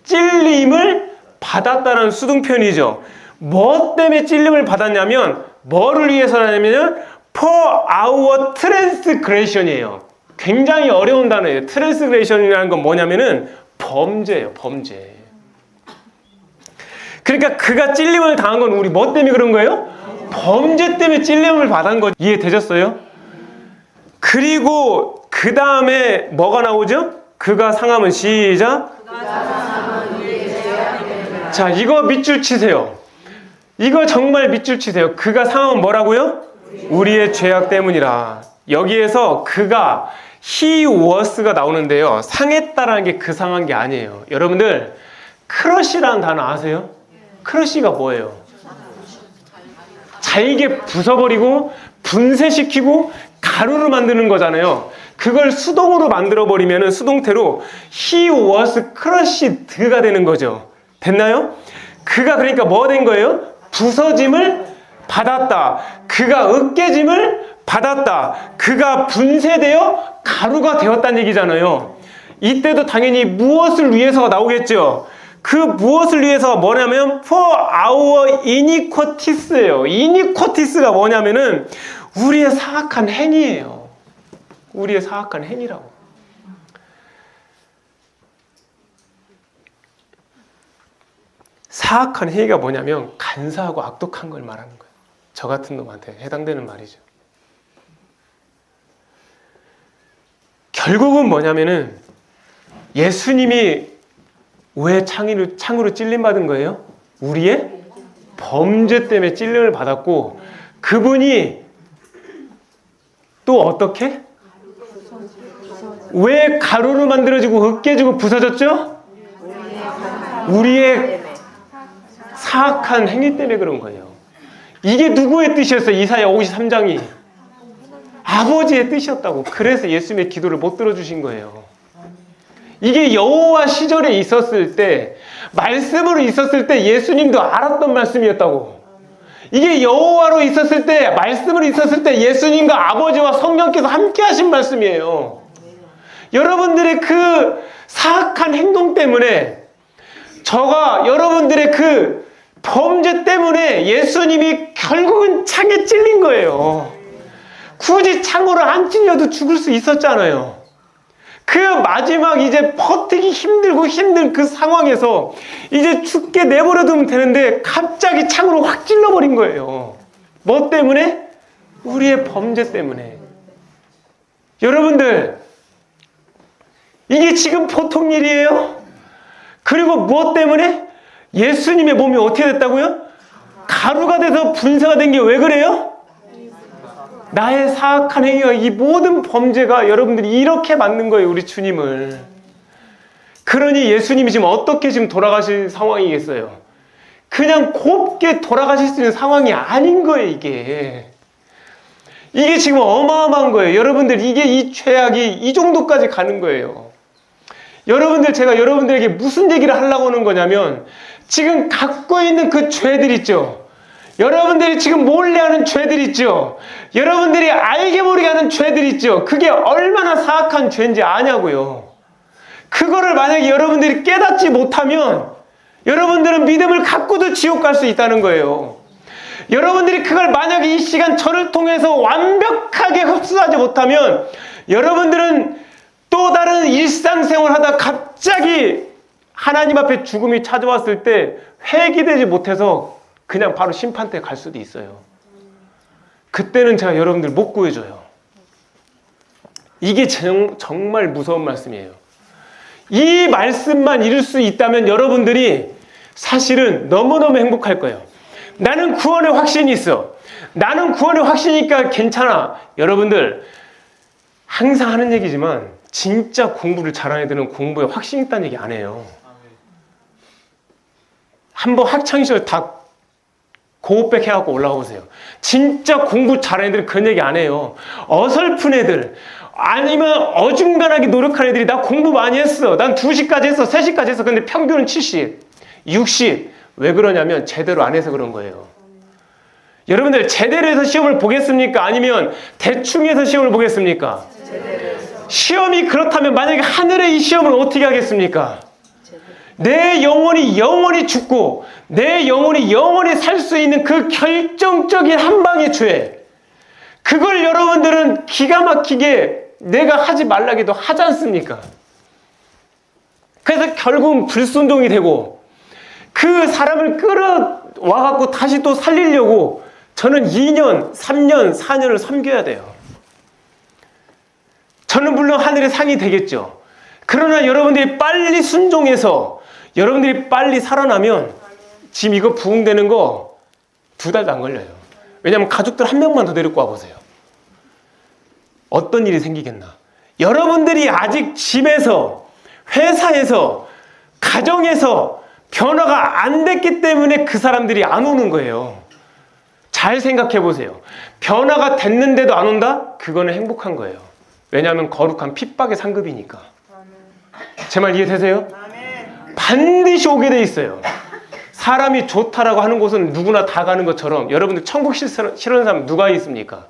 찔림을 받았다는 수동 표현이죠. 뭐 때문에 찔림을 받았냐면 뭐를 위해서냐면 for our transgression이에요. 굉장히 어려운 단어예요. transgression이라는 건 뭐냐면은 범죄예요. 범죄. 그러니까 그가 찔림을 당한 건 우리 뭐 때문에 그런 거예요? 범죄 때문에 찔림을 받은 거 이해되셨어요? 그리고 그 다음에 뭐가 나오죠? 그가 상함은 시작. 자, 이거 밑줄 치세요. 이거 정말 밑줄 치세요. 그가 상함은 뭐라고요? 우리의 죄악 때문이라. 여기에서 그가 he was가 나오는데요. 상했다라는 게 그 상한 게 아니에요. 여러분들 크러쉬라는 단어 아세요? 크러쉬가 뭐예요? 잘게 부숴버리고 분쇄시키고 가루로 만드는 거잖아요. 그걸 수동으로 만들어버리면 수동태로 he was crushed가 되는 거죠. 됐나요? 그가 그러니까 뭐 된 거예요? 부서짐을 받았다. 그가 으깨짐을 받았다. 그가 분쇄되어 가루가 되었다는 얘기잖아요. 이때도 당연히 무엇을 위해서가 나오겠죠. 그 무엇을 위해서가 뭐냐면 for our iniquities예요. iniquities가 뭐냐면은 우리의 사악한 행위예요. 우리의 사악한 행위라고. 사악한 행위가 뭐냐면 간사하고 악독한 걸 말하는 거예요. 저 같은 놈한테 해당되는 말이죠. 결국은 뭐냐면은 예수님이 왜 창으로 찔림받은 거예요? 우리의 범죄 때문에 찔림을 받았고, 그분이 또 어떻게? 왜 가루로 만들어지고 으깨지고 부서졌죠? 우리의 사악한 행위 때문에 그런 거예요. 이게 누구의 뜻이었어요? 이사야 53장이 아버지의 뜻이었다고. 그래서 예수님의 기도를 못 들어주신 거예요. 이게 여호와 시절에 있었을 때, 말씀으로 있었을 때 예수님도 알았던 말씀이었다고. 이게 여호와로 있었을 때, 말씀으로 있었을 때 예수님과 아버지와 성령께서 함께 하신 말씀이에요. 여러분들의 그 사악한 행동 때문에, 저가 여러분들의 그 범죄 때문에 예수님이 결국은 창에 찔린 거예요. 굳이 창으로 안 찔려도 죽을 수 있었잖아요. 그 마지막 이제 버티기 힘든 그 상황에서 이제 죽게 내버려두면 되는데 갑자기 창으로 확 찔러버린 거예요. 뭐 때문에? 우리의 범죄 때문에. 여러분들, 이게 지금 보통 일이에요? 그리고 무엇 때문에? 예수님의 몸이 어떻게 됐다고요? 가루가 돼서 분쇄가 된 게 왜 그래요? 나의 사악한 행위와 이 모든 범죄가 여러분들이 이렇게 만든 거예요, 우리 주님을. 그러니 예수님이 지금 어떻게 지금 돌아가실 상황이겠어요? 그냥 곱게 돌아가실 수 있는 상황이 아닌 거예요, 이게. 이게 지금 어마어마한 거예요. 여러분들, 이게 이 죄악이 이 정도까지 가는 거예요. 여러분들, 제가 여러분들에게 무슨 얘기를 하려고 하는 거냐면, 지금 갖고 있는 그 죄들 있죠? 여러분들이 지금 몰래 하는 죄들 있죠? 여러분들이 알게 모르게 하는 죄들 있죠? 그게 얼마나 사악한 죄인지 아냐고요. 그거를 만약에 여러분들이 깨닫지 못하면 여러분들은 믿음을 갖고도 지옥 갈 수 있다는 거예요. 여러분들이 그걸 만약에 이 시간 저를 통해서 완벽하게 흡수하지 못하면 여러분들은 또 다른 일상생활 하다 갑자기 하나님 앞에 죽음이 찾아왔을 때 회개되지 못해서 그냥 바로 심판대에 갈 수도 있어요. 그때는 제가 여러분들 못 구해줘요. 이게 정말 무서운 말씀이에요. 이 말씀만 잃을 수 있다면 여러분들이 사실은 너무너무 행복할 거예요. 나는 구원의 확신이 있어. 나는 구원의 확신이니까 괜찮아. 여러분들, 항상 하는 얘기지만 진짜 공부를 잘하는 애들은 공부에 확신이 있다는 얘기 안 해요. 한번 학창시절 다 고백 해갖고 올라가 보세요. 진짜 공부 잘하는 애들은 그런 얘기 안 해요. 어설픈 애들, 아니면 어중간하게 노력하는 애들이 나 공부 많이 했어. 난 2시까지 했어. 3시까지 했어. 근데 평균은 70, 60. 왜 그러냐면 제대로 안 해서 그런 거예요. 여러분들, 제대로 해서 시험을 보겠습니까? 아니면 대충 해서 시험을 보겠습니까? 시험이 그렇다면 만약에 하늘의 이 시험을 어떻게 하겠습니까? 내 영혼이 죽고 내 영혼이 살 수 있는 그 결정적인 한 방의 죄, 그걸 여러분들은 기가 막히게 내가 하지 말라기도 하지 않습니까? 그래서 결국은 불순종이 되고 그 사람을 끌어와갖고 다시 또 살리려고 저는 2년, 3년, 4년을 섬겨야 돼요. 저는 물론 하늘의 상이 되겠죠. 그러나 여러분들이 빨리 순종해서 여러분들이 빨리 살아나면 지금 이거 부흥되는 거 2달도 안 걸려요. 왜냐하면 가족들 한 명만 더 데리고 와보세요. 어떤 일이 생기겠나? 여러분들이 아직 집에서, 회사에서, 가정에서 변화가 안 됐기 때문에 그 사람들이 안 오는 거예요. 잘 생각해 보세요. 변화가 됐는데도 안 온다? 그거는 행복한 거예요. 왜냐하면 거룩한 핍박의 상급이니까. 제 말 이해되세요? 반드시 오게 돼 있어요. 사람이 좋다라고 하는 곳은 누구나 다 가는 것처럼 여러분들 천국 싫어하는 사람 누가 있습니까?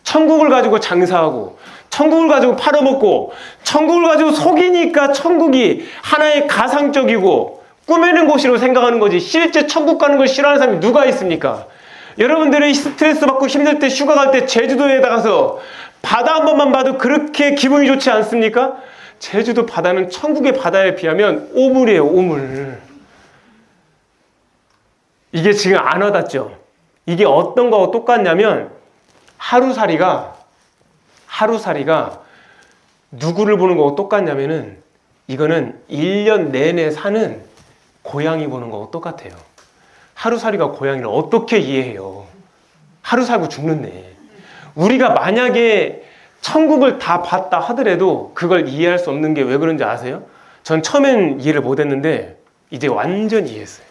천국을 가지고 장사하고 천국을 가지고 팔아먹고 천국을 가지고 속이니까 천국이 하나의 가상적이고 꾸미는 곳이라고 생각하는 거지, 실제 천국 가는 걸 싫어하는 사람이 누가 있습니까? 여러분들이 스트레스 받고 힘들 때 휴가 갈 때 제주도에 가서 바다 한 번만 봐도 그렇게 기분이 좋지 않습니까? 제주도 바다는 천국의 바다에 비하면 오물이에요, 오물. 이게 지금 안 와닿죠? 이게 어떤 거하고 똑같냐면 하루살이가 누구를 보는 거하고 똑같냐면은 이거는 1년 내내 사는 고양이 보는 거하고 똑같아요. 하루살이가 고양이를 어떻게 이해해요? 하루 살고 죽는데. 우리가 만약에 천국을 다 봤다 하더라도 그걸 이해할 수 없는 게 왜 그런지 아세요? 전 처음엔 이해를 못했는데 이제 완전 이해했어요.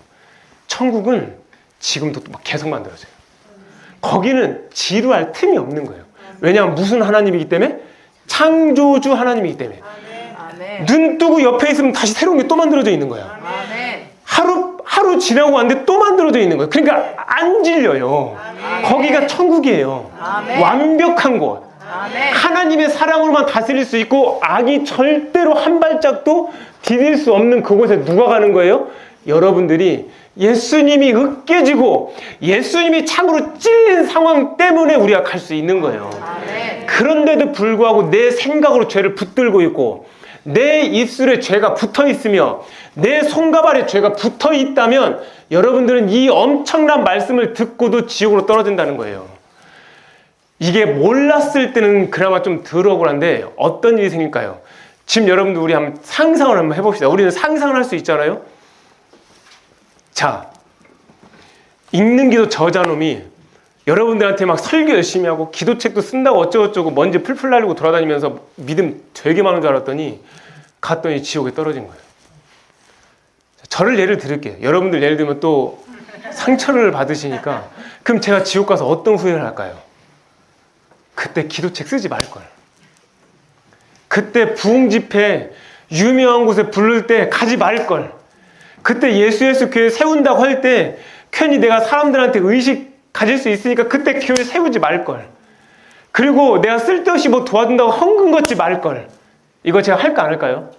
천국은 지금도 막 계속 만들어져요. 거기는 지루할 틈이 없는 거예요. 왜냐하면 무슨 하나님이기 때문에? 창조주 하나님이기 때문에. 눈 뜨고 옆에 있으면 다시 새로운 게 또 만들어져 있는 거야. 하루 지나고 왔는데 또 만들어져 있는 거예요. 그러니까 안 질려요. 거기가 천국이에요. 완벽한 곳. 하나님의 사랑으로만 다스릴 수 있고 악이 절대로 한 발짝도 디딜 수 없는 그곳에 누가 가는 거예요? 여러분들이 예수님이 으깨지고 예수님이 참으로 찔린 상황 때문에 우리가 갈 수 있는 거예요. 그런데도 불구하고 내 생각으로 죄를 붙들고 있고 내 입술에 죄가 붙어 있으며 내 손가발에 죄가 붙어 있다면 여러분들은 이 엄청난 말씀을 듣고도 지옥으로 떨어진다는 거예요. 이게 몰랐을 때는 그나마 좀 덜 억울한데 어떤 일이 생길까요? 지금 여러분들 우리 한번 상상을 한번 해봅시다. 우리는 상상을 할 수 있잖아요. 자, 읽는 기도 저자놈이 여러분들한테 막 설교 열심히 하고 기도책도 쓴다고 어쩌고저쩌고 먼지 풀풀 날리고 돌아다니면서 믿음 되게 많은 줄 알았더니 갔더니 지옥에 떨어진 거예요. 저를 예를 들을게요. 여러분들 예를 들면 또 상처를 받으시니까 그럼 제가 지옥 가서 어떤 후회를 할까요? 그때 기도책 쓰지 말걸. 그때 부흥 집회 유명한 곳에 부를 때 가지 말걸. 그때 예수 교회 세운다고 할 때 괜히 내가 사람들한테 의식 가질 수 있으니까 그때 교회 세우지 말걸. 그리고 내가 쓸데없이 뭐 도와준다고 헌금 걷지 말걸. 이거 제가 할까 안 할까요?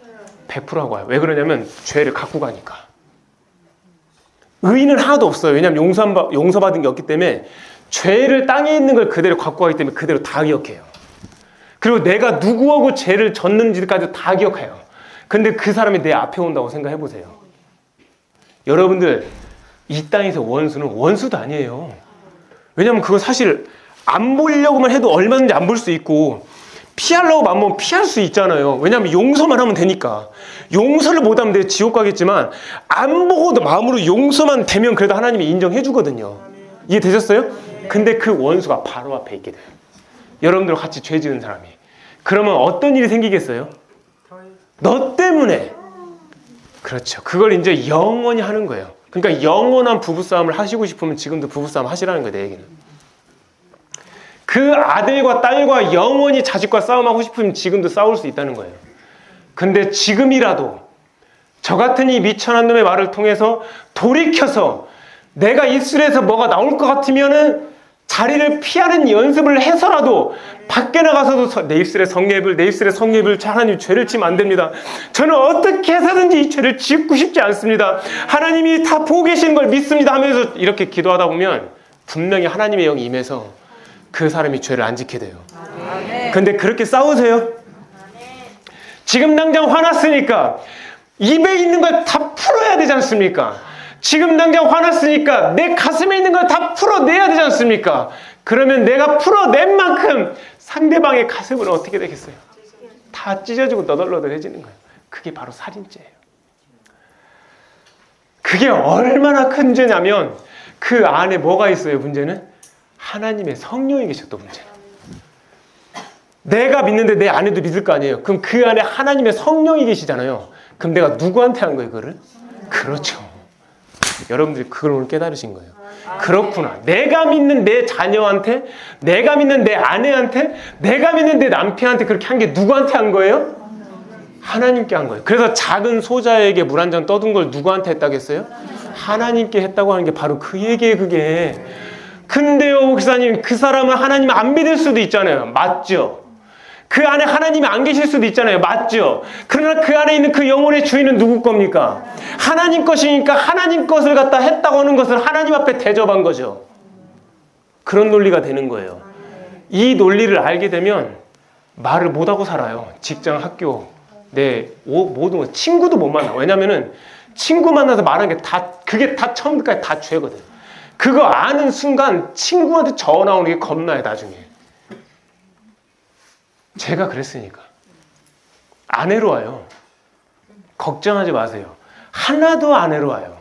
100% 하고 와요. 왜 그러냐면 죄를 갖고 가니까. 의의는 하나도 없어요. 왜냐하면 용서받은 게 없기 때문에 죄를 땅에 있는 걸 그대로 갖고 가기 때문에 그대로 다 기억해요. 그리고 내가 누구하고 죄를 졌는지까지 다 기억해요. 근데 그 사람이 내 앞에 온다고 생각해 보세요. 여러분들 이 땅에서 원수는 원수도 아니에요. 왜냐하면 그거 사실 안 보려고만 해도 얼마든지 안 볼 수 있고 피하려고 마음먹으면 피할 수 있잖아요. 왜냐하면 용서만 하면 되니까. 용서를 못하면 내 지옥 가겠지만 안 보고도 마음으로 용서만 되면 그래도 하나님이 인정해 주거든요. 이해되셨어요? 근데 그 원수가 바로 앞에 있게 돼요. 여러분들과 같이 죄 지은 사람이. 그러면 어떤 일이 생기겠어요? 너 때문에. 그렇죠. 그걸 이제 영원히 하는 거예요. 그러니까 영원한 부부싸움을 하시고 싶으면 지금도 부부싸움 하시라는 거예요, 내 얘기는. 그 아들과 딸과 영원히 자식과 싸움하고 싶으면 지금도 싸울 수 있다는 거예요. 근데 지금이라도 저 같은 이 미천한 놈의 말을 통해서 돌이켜서 내가 입술에서 뭐가 나올 것 같으면은 자리를 피하는 연습을 해서라도 밖에 나가서도 내 입술에 성례입을 하나님 죄를 지면 안 됩니다. 저는 어떻게 해서든지 이 죄를 짓고 싶지 않습니다. 하나님이 다 보고 계시는 걸 믿습니다 하면서 이렇게 기도하다 보면 분명히 하나님의 영이 임해서 그 사람이 죄를 안 짓게 돼요. 근데 그렇게 싸우세요? 지금 당장 화났으니까 입에 있는 걸 다 풀어야 되지 않습니까? 지금 당장 화났으니까 내 가슴에 있는 걸 다 풀어내야 되지 않습니까? 그러면 내가 풀어낸 만큼 상대방의 가슴은 어떻게 되겠어요? 다 찢어지고 너덜너덜해지는 거예요. 그게 바로 살인죄예요. 그게 얼마나 큰 죄냐면 그 안에 뭐가 있어요? 문제는 하나님의 성령이 계셨던 문제는. 내가 믿는데 내 안에도 믿을 거 아니에요. 그럼 그 안에 하나님의 성령이 계시잖아요. 그럼 내가 누구한테 한 거예요, 그거를? 그렇죠. 여러분들이 그걸 오늘 깨달으신 거예요. 그렇구나. 내가 믿는 내 자녀한테, 내가 믿는 내 아내한테, 내가 믿는 내 남편한테 그렇게 한 게 누구한테 한 거예요? 하나님께 한 거예요. 그래서 작은 소자에게 물 한 잔 떠둔 걸 누구한테 했다고 했어요? 하나님께 했다고 하는 게 바로 그 얘기예요, 그게. 근데요, 목사님, 그 사람은 하나님 안 믿을 수도 있잖아요. 맞죠? 그 안에 하나님이 안 계실 수도 있잖아요. 맞죠? 그러나 그 안에 있는 그 영혼의 주인은 누구 겁니까? 하나님 것이니까 하나님 것을 갖다 했다고 하는 것을 하나님 앞에 대접한 거죠. 그런 논리가 되는 거예요. 이 논리를 알게 되면 말을 못하고 살아요. 직장, 학교, 내 모든 거. 친구도 못 만나. 왜냐면은 친구 만나서 말하는 게 다, 그게 다 처음부터까지 다 죄거든. 그거 아는 순간 친구한테 전화 오는 게 겁나요, 나중에. 제가 그랬으니까. 안 외로워요. 걱정하지 마세요. 하나도 안 외로워요.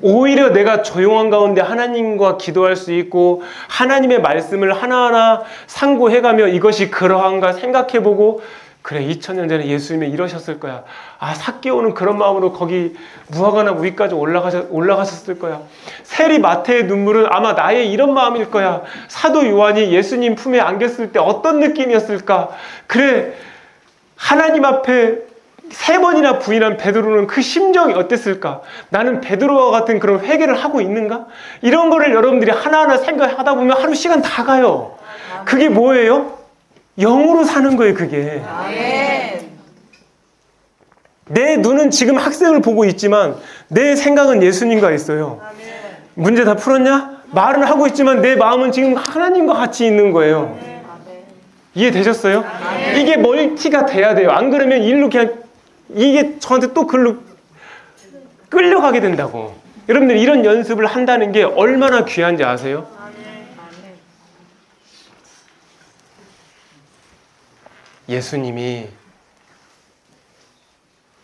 오히려 내가 조용한 가운데 하나님과 기도할 수 있고 하나님의 말씀을 하나하나 상고해가며 이것이 그러한가 생각해보고 그래 2000년 전에 예수님이 이러셨을 거야. 아 삭개오는 그런 마음으로 거기 무화과나무 위까지 올라가셨을 거야. 세리 마태의 눈물은 아마 나의 이런 마음일 거야. 사도 요한이 예수님 품에 안겼을 때 어떤 느낌이었을까. 그래 하나님 앞에 3번이나 부인한 베드로는 그 심정이 어땠을까. 나는 베드로와 같은 그런 회개를 하고 있는가. 이런 거를 여러분들이 하나하나 생각하다 보면 하루 시간 다 가요. 그게 뭐예요? 영으로 사는 거예요, 그게. 아멘. 내 눈은 지금 학생을 보고 있지만 내 생각은 예수님과 있어요. 아멘. 문제 다 풀었냐? 말은 하고 있지만 내 마음은 지금 하나님과 같이 있는 거예요. 아멘. 이해되셨어요? 아멘. 이게 멀티가 돼야 돼요. 안 그러면 일로 그냥 이게 저한테 또 글로 끌려가게 된다고. 여러분들 이런 연습을 한다는 게 얼마나 귀한지 아세요? 예수님이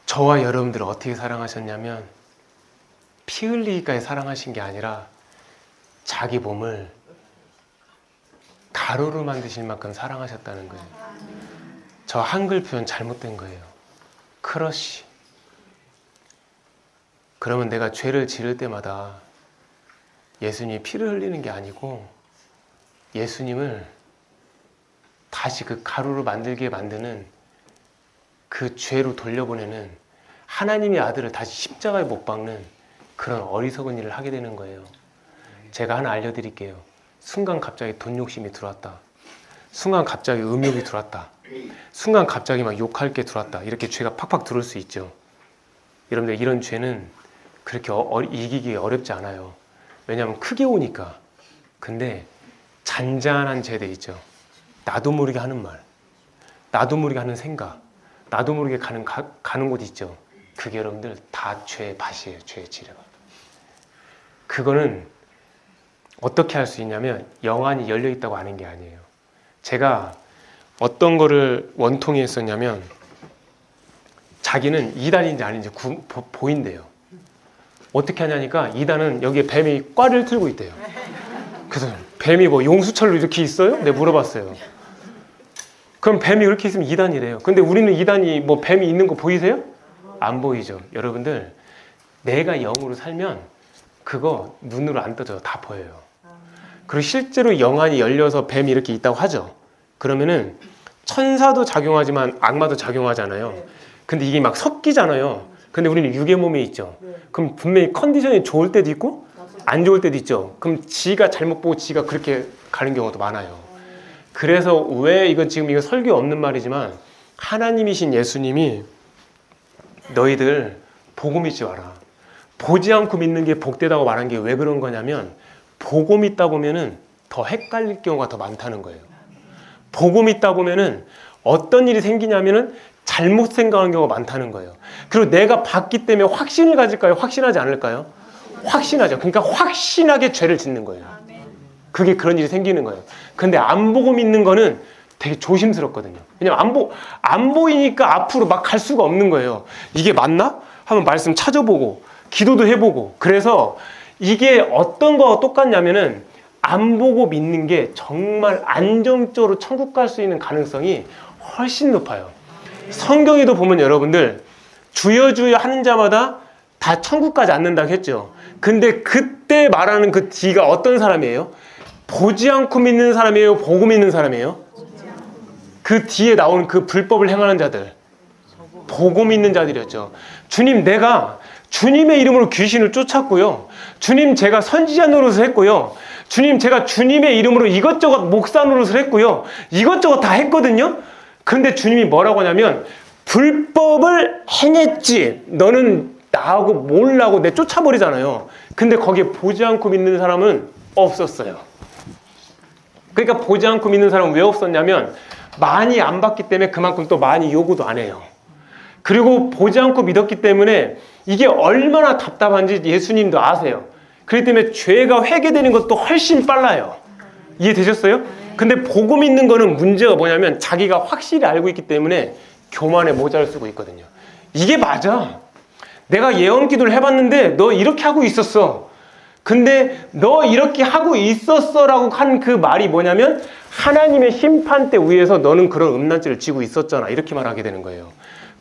저와 여러분들을 어떻게 사랑하셨냐면 피 흘리기까지 사랑하신 게 아니라 자기 몸을 가루로 만드실 만큼 사랑하셨다는 거예요. 저 한글 표현 잘못된 거예요. 크러쉬. 그러면 내가 죄를 지을 때마다 예수님이 피를 흘리는 게 아니고 예수님을 다시 그 가루로 만들게 만드는 그 죄로 돌려보내는 하나님의 아들을 다시 십자가에 못 박는 그런 어리석은 일을 하게 되는 거예요. 제가 하나 알려드릴게요. 순간 갑자기 돈 욕심이 들어왔다. 순간 갑자기 음욕이 들어왔다. 순간 갑자기 막 욕할 게 들어왔다. 이렇게 죄가 팍팍 들어올 수 있죠. 여러분들 이런 죄는 그렇게 이기기 어렵지 않아요. 왜냐하면 크게 오니까. 근데 잔잔한 죄들 있죠. 나도 모르게 하는 말, 나도 모르게 하는 생각, 나도 모르게 가는 곳 있죠. 그게 여러분들 다 죄의 밭이에요. 죄의 지뢰가. 그거는 어떻게 할 수 있냐면 영안이 열려있다고 아는 게 아니에요. 제가 어떤 거를 원통이 했었냐면 자기는 이단인지 아닌지 보인대요. 어떻게 하냐니까 이단은 여기에 뱀이 꽈를 틀고 있대요. 그래서 뱀이 뭐 용수철로 이렇게 있어요? 내가 물어봤어요. 그럼 뱀이 이렇게 있으면 이단이래요. 근데 우리는 이단이 뭐 뱀이 있는 거 보이세요? 안 보이죠. 여러분들 내가 영으로 살면 그거 눈으로 안 떠져요. 다 보여요. 그리고 실제로 영안이 열려서 뱀이 이렇게 있다고 하죠. 그러면은 천사도 작용하지만 악마도 작용하잖아요. 근데 이게 막 섞이잖아요. 근데 우리는 육의 몸에 있죠. 그럼 분명히 컨디션이 좋을 때도 있고 안 좋을 때도 있죠. 그럼 지가 잘못 보고 지가 그렇게 가는 경우도 많아요. 그래서 왜 이건 지금 이거 설교 없는 말이지만 하나님이신 예수님이 너희들 보고 믿지 마라. 보지 않고 믿는 게 복되다고 말한 게 왜 그런 거냐면 보고 믿다 보면은 더 헷갈릴 경우가 더 많다는 거예요. 보고 믿다 보면은 어떤 일이 생기냐면은 잘못 생각하는 경우가 많다는 거예요. 그리고 내가 봤기 때문에 확신을 가질까요? 확신하지 않을까요? 확신하죠. 그러니까 확신하게 죄를 짓는 거예요. 그게 그런 일이 생기는 거예요. 근데 안 보고 믿는 거는 되게 조심스럽거든요. 왜냐면 안 보이니까 앞으로 막 갈 수가 없는 거예요. 이게 맞나? 한번 말씀 찾아보고 기도도 해보고. 그래서 이게 어떤 거와 똑같냐면은 안 보고 믿는 게 정말 안정적으로 천국 갈 수 있는 가능성이 훨씬 높아요. 성경에도 보면 여러분들 주여 주여 하는 자마다 다 천국까지 앉는다고 했죠. 근데 그때 말하는 그 D가 어떤 사람이에요? 보지 않고 믿는 사람이에요? 보고 믿는 사람이에요? 그 뒤에 나온 그 불법을 행하는 자들, 보고 믿는 자들이었죠. 주님, 내가 주님의 이름으로 귀신을 쫓았고요. 주님, 제가 선지자 노릇을 했고요. 주님, 제가 주님의 이름으로 이것저것 목사 노릇을 했고요. 이것저것 다 했거든요. 그런데 주님이 뭐라고 하냐면 불법을 행했지. 너는 나하고 몰라고 내 쫓아버리잖아요. 근데 거기에 보지 않고 믿는 사람은 없었어요. 그러니까 보지 않고 믿는 사람은 왜 없었냐면 많이 안 받기 때문에 그만큼 또 많이 요구도 안 해요. 그리고 보지 않고 믿었기 때문에 이게 얼마나 답답한지 예수님도 아세요. 그렇기 때문에 죄가 회개되는 것도 훨씬 빨라요. 이해되셨어요? 근데 보고 믿는 거는 문제가 뭐냐면 자기가 확실히 알고 있기 때문에 교만에 모자를 쓰고 있거든요. 이게 맞아. 내가 예언 기도를 해봤는데 너 이렇게 하고 있었어. 근데 너 이렇게 하고 있었어 라고 한 그 말이 뭐냐면 하나님의 심판대 위에서 너는 그런 음란죄를 지고 있었잖아. 이렇게 말하게 되는 거예요.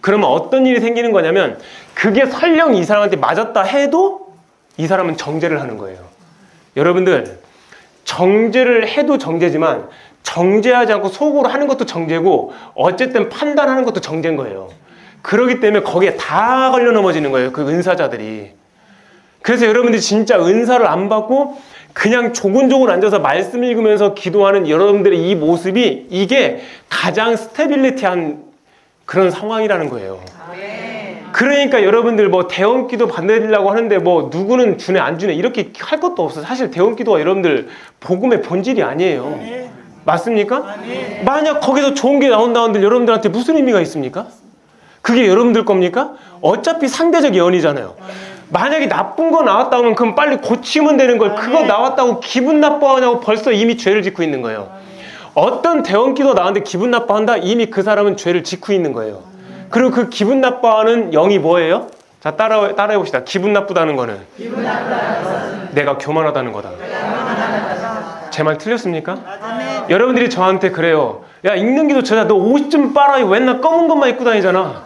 그러면 어떤 일이 생기는 거냐면 그게 설령 이 사람한테 맞았다 해도 이 사람은 정죄를 하는 거예요. 여러분들, 정죄를 해도 정죄지만 정죄하지 않고 속으로 하는 것도 정죄고 어쨌든 판단하는 것도 정죄인 거예요. 그렇기 때문에 거기에 다 걸려 넘어지는 거예요. 그 은사자들이. 그래서 여러분들이 진짜 은사를 안 받고 그냥 조곤조곤 앉아서 말씀 읽으면서 기도하는 여러분들의 이 모습이 이게 가장 스테빌리티한 그런 상황이라는 거예요. 그러니까 여러분들 뭐 대원기도 받으려고 하는데 뭐 누구는 주네 안 주네 이렇게 할 것도 없어요. 사실 대원기도가 여러분들 복음의 본질이 아니에요. 맞습니까? 만약 거기서 좋은 게 나온다는데 여러분들한테 무슨 의미가 있습니까? 그게 여러분들 겁니까? 어차피 상대적 예언이잖아요. 만약에 나쁜 거 나왔다 하면 그럼 빨리 고치면 되는 걸 그거 나왔다고 기분 나빠하냐고 벌써 이미 죄를 짓고 있는 거예요. 어떤 대원기도 나왔는데 기분 나빠한다? 이미 그 사람은 죄를 짓고 있는 거예요. 그리고 그 기분 나빠하는 영이 뭐예요? 자, 따라해 봅시다. 기분 나쁘다는 거는 내가 교만하다는 거다. 제 말 틀렸습니까? 여러분들이 저한테 그래요. 야, 읽는 기도 저자 너 옷 좀 빨아. 맨날 검은 것만 입고 다니잖아.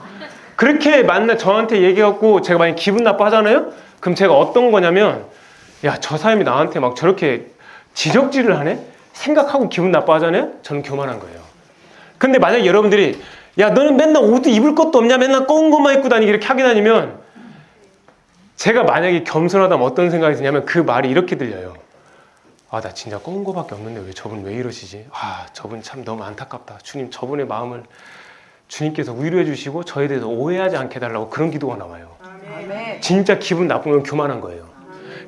그렇게 만날 저한테 얘기해갖고 제가 만약 기분 나빠 하잖아요? 그럼 제가 어떤 거냐면 야, 저 사람이 나한테 막 저렇게 지적질을 하네? 생각하고 기분 나빠 하잖아요? 저는 교만한 거예요. 근데 만약 여러분들이 야, 너는 맨날 옷 입을 것도 없냐? 맨날 검은 것만 입고 다니기 이렇게 하게 다니면 제가 만약에 겸손하다면 어떤 생각이 드냐면 그 말이 이렇게 들려요. 아, 나 진짜 검은 거밖에 없는데 왜 저분 왜 이러시지? 아, 저분 참 너무 안타깝다. 주님, 저분의 마음을 주님께서 위로해 주시고 저에 대해서 오해하지 않게 해달라고 그런 기도가 나와요. 진짜 기분 나쁘면 교만한 거예요.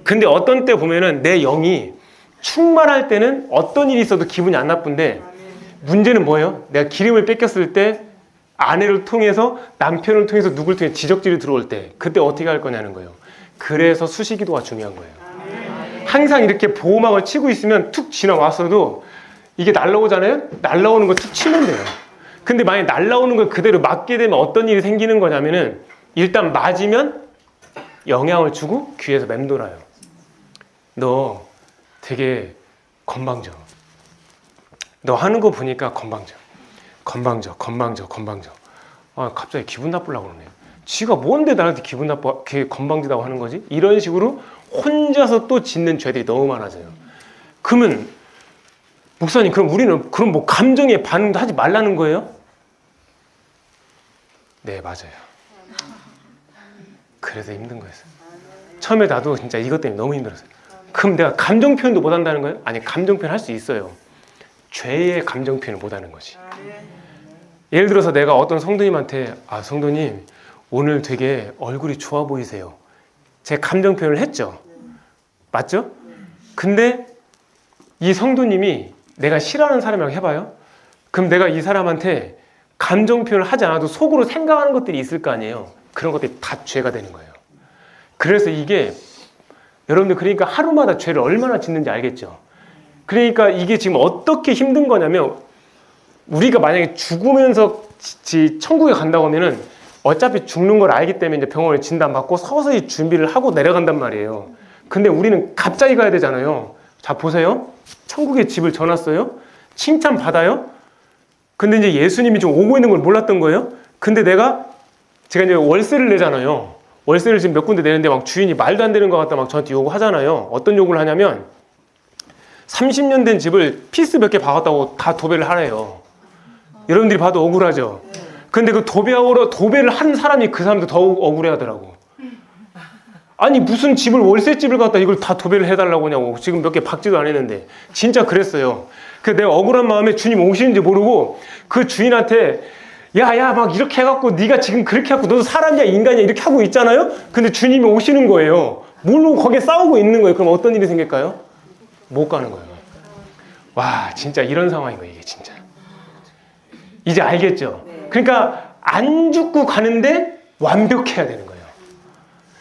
근데 어떤 때 보면은 내 영이 충만할 때는 어떤 일이 있어도 기분이 안 나쁜데 문제는 뭐예요? 내가 기름을 뺏겼을 때 아내를 통해서 남편을 통해서 누굴 통해 지적질이 들어올 때 그때 어떻게 할 거냐는 거예요. 그래서 수시기도가 중요한 거예요. 항상 이렇게 보호막을 치고 있으면 툭 지나왔어도 이게 날라오잖아요? 날라오는 거 툭 치면 돼요. 근데 만약에 날라오는 걸 그대로 맞게 되면 어떤 일이 생기는 거냐면은 일단 맞으면 영향을 주고 귀에서 맴돌아요. 너 되게 건방져. 너 하는 거 보니까 건방져. 아, 갑자기 기분 나쁘려고 그러네. 지가 뭔데 나한테 기분 나빠, 건방지다고 하는 거지? 이런 식으로 혼자서 또 짓는 죄들이 너무 많아져요. 그러면 목사님, 그럼 우리는 그럼 뭐 감정에 반응도 하지 말라는 거예요? 네, 맞아요. 그래서 힘든 거였어요. 처음에 나도 진짜 이것 때문에 너무 힘들었어요. 그럼 내가 감정 표현도 못 한다는 거예요? 아니, 감정 표현 할 수 있어요. 죄의 감정 표현을 못 하는 거지. 예를 들어서 내가 어떤 성도님한테 아, 성도님 오늘 되게 얼굴이 좋아 보이세요. 제 감정 표현을 했죠. 맞죠? 근데 이 성도님이 내가 싫어하는 사람이라고 해봐요. 그럼 내가 이 사람한테 감정 표현을 하지 않아도 속으로 생각하는 것들이 있을 거 아니에요. 그런 것들이 다 죄가 되는 거예요. 그래서 이게 여러분들 그러니까 하루마다 죄를 얼마나 짓는지 알겠죠? 그러니까 이게 지금 어떻게 힘든 거냐면 우리가 만약에 죽으면서 천국에 간다고 하면은 어차피 죽는 걸 알기 때문에 이제 병원에 진단받고 서서히 준비를 하고 내려간단 말이에요. 근데 우리는 갑자기 가야 되잖아요. 자, 보세요. 천국에 집을 져놨어요. 칭찬 받아요. 근데 이제 예수님이 좀 오고 있는 걸 몰랐던 거예요. 근데 제가 이제 월세를 내잖아요. 월세를 지금 몇 군데 내는데 막 주인이 말도 안 되는 것 같다 막 저한테 요구하잖아요. 어떤 요구를 하냐면 30년 된 집을 피스 몇 개 박았다고 다 도배를 하래요. 여러분들이 봐도 억울하죠. 근데 그 도배를 한 사람이 그 사람도 더욱 억울해 하더라고. 아니 무슨 집을 월세집을 갖다 이걸 다 도배를 해달라고 하냐고. 지금 몇 개 박지도 안 했는데 진짜 그랬어요. 그 내가 억울한 마음에 주님 오시는지 모르고 그 주인한테 야야 막 이렇게 해갖고 네가 지금 그렇게 해갖고 너도 사람이야 인간이야 이렇게 하고 있잖아요. 근데 주님이 오시는 거예요. 모르고 거기에 싸우고 있는 거예요. 그럼 어떤 일이 생길까요? 못 가는 거예요. 와 진짜 이런 상황인 거예요. 이게 진짜 이제 알겠죠? 그러니까 안 죽고 가는데 완벽해야 되는 거예요.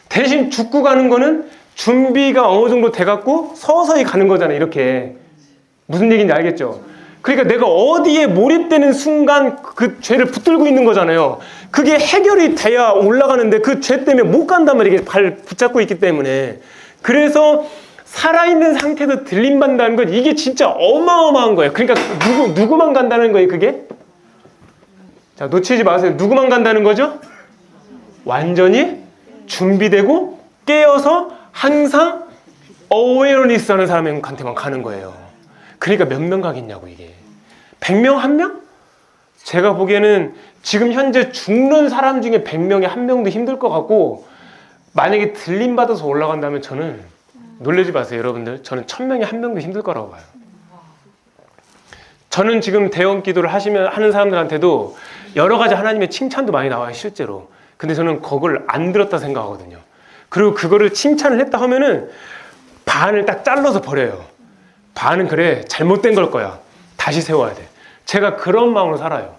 대신 죽고 가는 거는 준비가 어느 정도 돼갖고 서서히 가는 거잖아요. 이렇게 무슨 얘기인지 알겠죠? 그러니까 내가 어디에 몰입되는 순간 그 죄를 붙들고 있는 거잖아요. 그게 해결이 돼야 올라가는데 그 죄 때문에 못 간단 말이에요. 발 붙잡고 있기 때문에. 그래서 살아있는 상태에서 들림받는다는 건 이게 진짜 어마어마한 거예요. 그러니까 누구만 간다는 거예요. 그게? 자, 놓치지 마세요. 누구만 간다는 거죠? 완전히 준비되고 깨어서 항상 어웨어니스 하는 사람한테만 가는 거예요. 그러니까 몇 명 가겠냐고 이게. 100명 1명? 제가 보기에는 지금 현재 죽는 사람 중에 100명에 1명도 힘들 것 같고 만약에 들림받아서 올라간다면 저는 놀라지 마세요 여러분들. 저는 1000명에 1명도 힘들 거라고 봐요. 저는 지금 대원 기도를 하는 사람들한테도 여러 가지 하나님의 칭찬도 많이 나와요 실제로. 근데 저는 그걸 안 들었다 생각하거든요. 그리고 그거를 칭찬을 했다 하면은 반을 딱 잘라서 버려요. 반은 그래 잘못된 걸 거야. 다시 세워야 돼. 제가 그런 마음으로 살아요.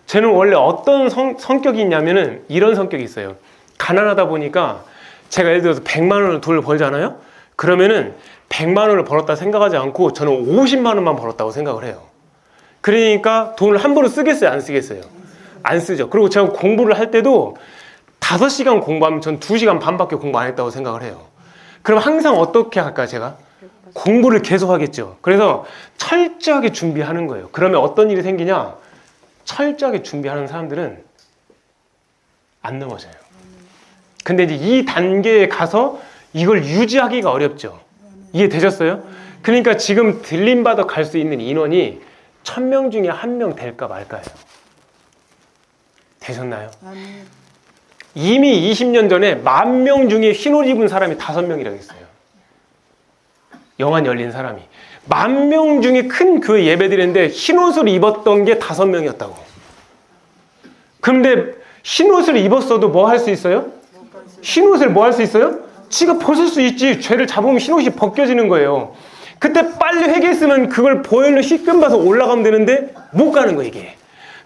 저는 원래 어떤 성격이 있냐면은 이런 성격이 있어요. 가난하다 보니까 제가 예를 들어서 100만 원을 돈을 벌잖아요. 그러면은 100만 원을 벌었다 생각하지 않고 저는 50만 원만 벌었다고 생각을 해요. 그러니까 돈을 함부로 쓰겠어요? 안 쓰겠어요? 안 쓰죠. 그리고 제가 공부를 할 때도 5시간 공부하면 전 2시간 반밖에 공부 안 했다고 생각을 해요. 그럼 항상 어떻게 할까요, 제가? 공부를 계속 하겠죠. 그래서 철저하게 준비하는 거예요. 그러면 어떤 일이 생기냐? 철저하게 준비하는 사람들은 안 넘어져요. 근데 이제 이 단계에 가서 이걸 유지하기가 어렵죠. 이해되셨어요? 그러니까 지금 들림받아 갈 수 있는 인원이 1000명 중에 1명 될까 말까요? 되셨나요? 이미 20년 전에 10,000명 중에 흰옷 입은 사람이 5명이라고 했어요. 영안 열린 사람이 10,000명 중에 큰 교회 예배드렸는데 흰옷을 입었던 게 5명이었다고. 그런데 흰옷을 입었어도 뭐 할 수 있어요? 흰옷을 뭐 할 수 있어요? 지가 벗을 수 있지. 죄를 잡으면 흰옷이 벗겨지는 거예요. 그때 빨리 회개했으면 그걸 보혈로 씻금 봐서 올라가면 되는데 못 가는 거예요 이게.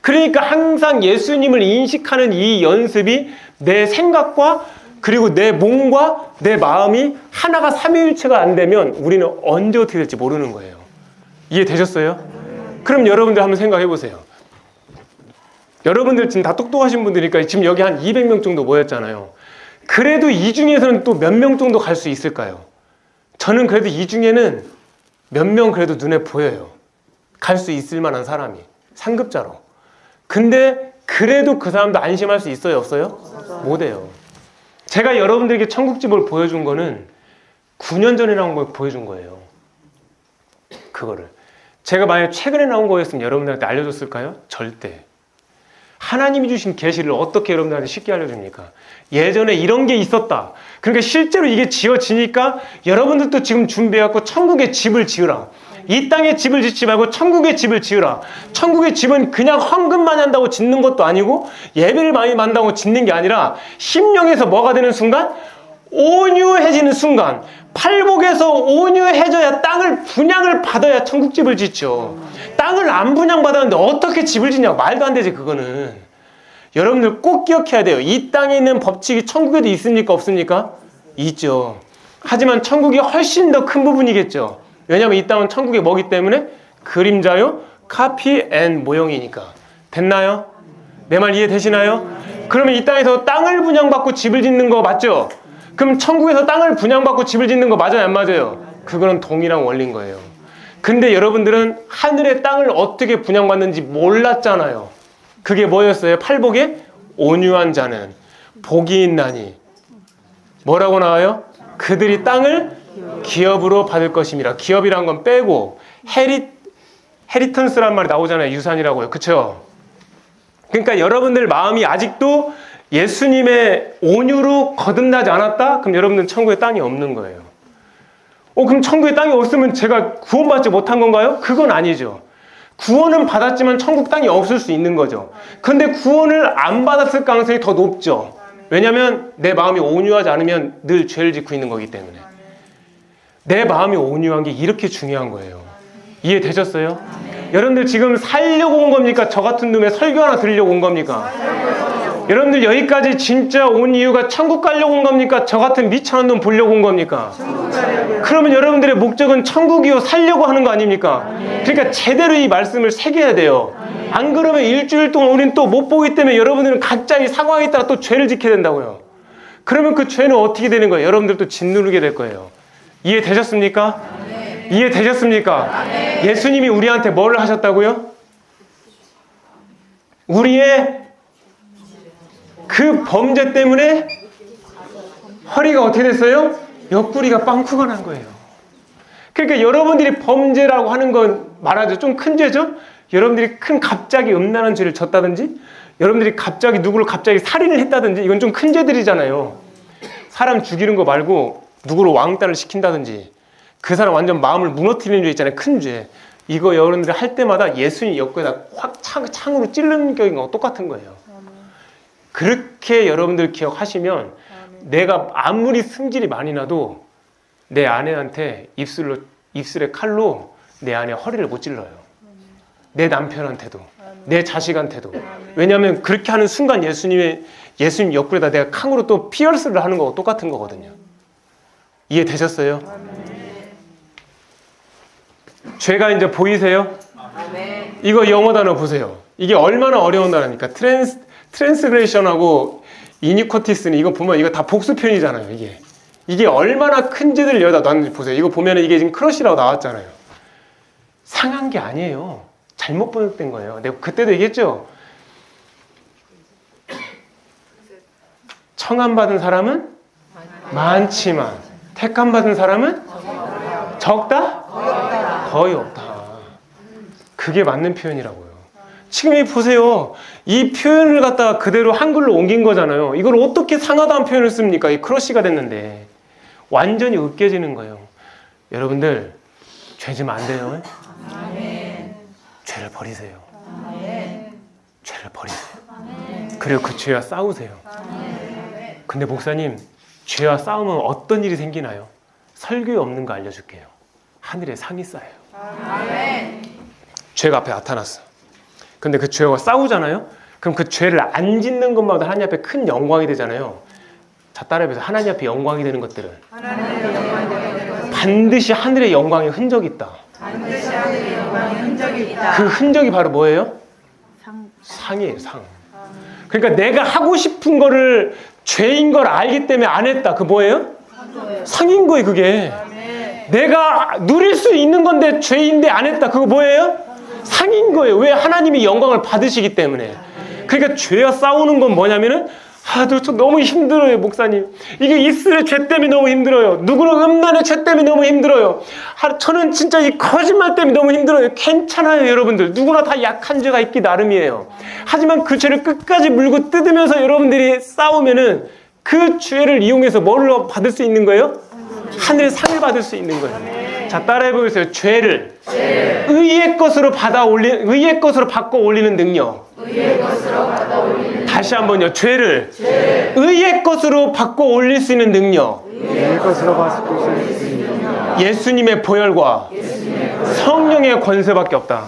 그러니까 항상 예수님을 인식하는 이 연습이 내 생각과 그리고 내 몸과 내 마음이 하나가 삼위일체가 안 되면 우리는 언제 어떻게 될지 모르는 거예요. 이해되셨어요? 그럼 여러분들 한번 생각해 보세요. 여러분들 지금 다 똑똑하신 분들이니까 지금 여기 한 200명 정도 모였잖아요. 그래도 이 중에서는 또 몇 명 정도 갈 수 있을까요? 저는 그래도 이 중에는 몇 명 그래도 눈에 보여요. 갈 수 있을 만한 사람이 상급자로. 근데 그래도 그 사람도 안심할 수 있어요? 없어요? 못해요. 제가 여러분들에게 천국집을 보여준 거는 9년 전에 나온 걸 보여준 거예요. 그거를 제가 만약 최근에 나온 거였으면 여러분들한테 알려줬을까요? 절대. 하나님이 주신 계시를 어떻게 여러분들한테 쉽게 알려줍니까? 예전에 이런 게 있었다. 그러니까 실제로 이게 지어지니까 여러분들도 지금 준비해갖고 천국에 집을 지으라. 이 땅에 집을 짓지 말고 천국에 집을 지으라. 천국의 집은 그냥 헌금만 한다고 짓는 것도 아니고 예배를 많이 만다고 짓는 게 아니라 심령에서 뭐가 되는 순간? 온유해지는 순간. 팔복에서 온유해져야 땅을 분양을 받아야 천국집을 짓죠. 땅을 안 분양받았는데 어떻게 집을 짓냐고. 말도 안 되지 그거는. 여러분들 꼭 기억해야 돼요. 이 땅에 있는 법칙이 천국에도 있습니까 없습니까? 있죠. 하지만 천국이 훨씬 더 큰 부분이겠죠. 왜냐하면 이 땅은 천국의 뭐기 때문에 그림자요 카피 앤 모형이니까. 됐나요? 내 말 이해되시나요? 그러면 이 땅에서 땅을 분양받고 집을 짓는 거 맞죠? 그럼 천국에서 땅을 분양받고 집을 짓는 거 맞아요, 안 맞아요? 그거는 동일한 원리인 거예요. 근데 여러분들은 하늘의 땅을 어떻게 분양받는지 몰랐잖아요. 그게 뭐였어요? 팔복에 온유한 자는 복이 있나니 뭐라고 나와요? 그들이 땅을 기업으로 받을 것임이라. 기업이란 건 빼고 헤리턴스란 말이 나오잖아요. 유산이라고요. 그쵸? 그러니까 여러분들 마음이 아직도 예수님의 온유로 거듭나지 않았다? 그럼 여러분들은 천국에 땅이 없는 거예요. 그럼 천국에 땅이 없으면 제가 구원받지 못한 건가요? 그건 아니죠. 구원은 받았지만 천국 땅이 없을 수 있는 거죠. 근데 구원을 안 받았을 가능성이 더 높죠. 왜냐하면 내 마음이 온유하지 않으면 늘 죄를 짓고 있는 거기 때문에. 내 마음이 온유한 게 이렇게 중요한 거예요. 이해되셨어요? 여러분들 지금 살려고 온 겁니까? 저 같은 놈의 설교 하나 들으려고 온 겁니까? 여러분들 여기까지 진짜 온 이유가 천국 가려고 온 겁니까? 저 같은 미천한 놈 보려고 온 겁니까? 그러면 여러분들의 목적은 천국이요 살려고 하는 거 아닙니까? 그러니까 제대로 이 말씀을 새겨야 돼요. 안 그러면 일주일 동안 우리는 또 못 보기 때문에 여러분들은 각자의 상황에 따라 또 죄를 지켜야 된다고요. 그러면 그 죄는 어떻게 되는 거예요? 여러분들도 짓누르게 될 거예요. 이해되셨습니까? 이해되셨습니까? 예수님이 우리한테 뭘 하셨다고요? 우리의 그 범죄 때문에 허리가 어떻게 됐어요? 옆구리가 빵꾸가 난 거예요. 그러니까 여러분들이 범죄라고 하는 건 말하죠. 좀 큰 죄죠? 여러분들이 큰 갑자기 음란한 죄를 졌다든지 여러분들이 갑자기 누구를 갑자기 살인을 했다든지 이건 좀 큰 죄들이잖아요. 사람 죽이는 거 말고 누구를 왕따를 시킨다든지 그 사람 완전 마음을 무너뜨리는 죄 있잖아요. 큰 죄. 이거 여러분들이 할 때마다 예수님 옆구리에다 확 창으로 찌르는 격인 거 똑같은 거예요. 그렇게 여러분들 기억하시면 내가 아무리 승질이 많이 나도 내 아내한테 입술에 칼로 내 아내 허리를 못 찔러요. 내 남편한테도 내 자식한테도. 왜냐하면 그렇게 하는 순간 예수님 옆구리에다 내가 캉으로 또 피어스를 하는 거하고 똑같은 거거든요. 이해되셨어요? 죄가 이제 보이세요? 이거 영어 단어 보세요. 이게 얼마나 어려운 단어입니까? 트랜스그레이션하고 이니코티스는 이거 보면 이거 다 복수 표현이잖아요. 이게 얼마나 큰 죄를 여기다 놨는지 보세요. 이거 보면 이게 지금 크러쉬라고 나왔잖아요. 상한 게 아니에요. 잘못 번역된 거예요. 내가 그때도 얘기했죠. 청함받은 사람은 많지만 택함받은 사람은 적다? 거의 없다. 그게 맞는 표현이라고요. 지금 이 보세요. 이 표현을 갖다가 그대로 한글로 옮긴 거잖아요. 이걸 어떻게 상하다는 표현을 씁니까? 이 크러쉬가 됐는데 완전히 으깨지는 거예요. 여러분들 죄 지면 안 돼요. 죄를 버리세요. 죄를 버리세요. 그리고 그 죄와 싸우세요. 근데 목사님, 죄와 싸우면 어떤 일이 생기나요? 설교에 없는 거 알려줄게요. 하늘에 상이 쌓여요. 죄가 앞에 나타났어. 근데 그 죄와 싸우잖아요? 그럼 그 죄를 안 짓는 것마다 하나님 앞에 큰 영광이 되잖아요. 자, 따라해보세요. 하나님 앞에 영광이 되는 것들은 반드시 하늘의 영광의 흔적이 있다. 그 흔적이 바로 뭐예요? 상이에요, 상. 그러니까 내가 하고 싶은 거를 죄인 걸 알기 때문에 안 했다. 그 뭐예요? 상인 거예요, 그게. 내가 누릴 수 있는 건데 죄인데 안 했다. 그거 뭐예요? 상인 거예요. 왜? 하나님이 영광을 받으시기 때문에. 그러니까 죄와 싸우는 건 뭐냐면은 저 너무 힘들어요, 목사님. 이게 이스라엘 죄 때문에 너무 힘들어요. 누구는 음란의 죄 때문에 너무 힘들어요. 저는 진짜 이 거짓말 때문에 너무 힘들어요. 괜찮아요, 여러분들. 누구나 다 약한 죄가 있기 나름이에요. 하지만 그 죄를 끝까지 물고 뜯으면서 여러분들이 싸우면은 그 죄를 이용해서 뭘로 받을 수 있는 거예요? 하늘의 상을 받을 수 있는 거예요. 자, 따라해보세요. 죄를 의의 것으로 의의 것으로 바꿔 올리는 능력. 다시 한번요. 죄를 의의 것으로 바꿔 올릴 수 있는 능력. 예수님의 보혈과 성령의 권세밖에 없다.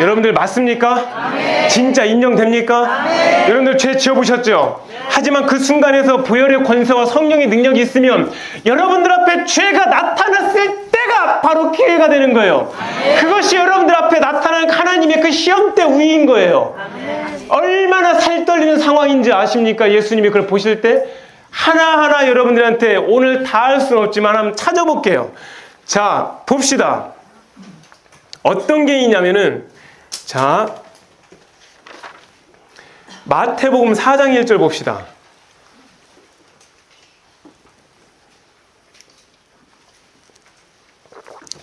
여러분들 맞습니까? 진짜 인정됩니까? 여러분들 죄 지어보셨죠? 하지만 그 순간에서 보혈의 권세와 성령의 능력이 있으면 여러분들 앞에 죄가 나타났을 때가 바로 기회가 되는 거예요. 그것이 여러분들 앞에 나타나는 하나님의 그 시험 때 우위인 거예요. 얼마나 살 떨리는 상황인지 아십니까? 예수님이 그걸 보실 때 하나하나 여러분들한테 오늘 다 할 수는 없지만 한번 찾아볼게요. 자, 봅시다. 어떤 게 있냐면은, 자, 마태복음 4장 1절 봅시다.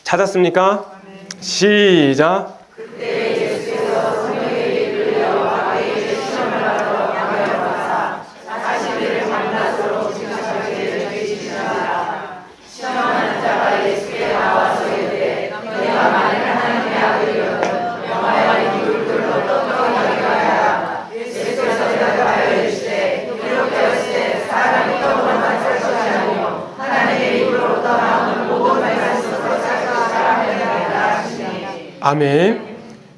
찾았습니까? 시작. 아멘.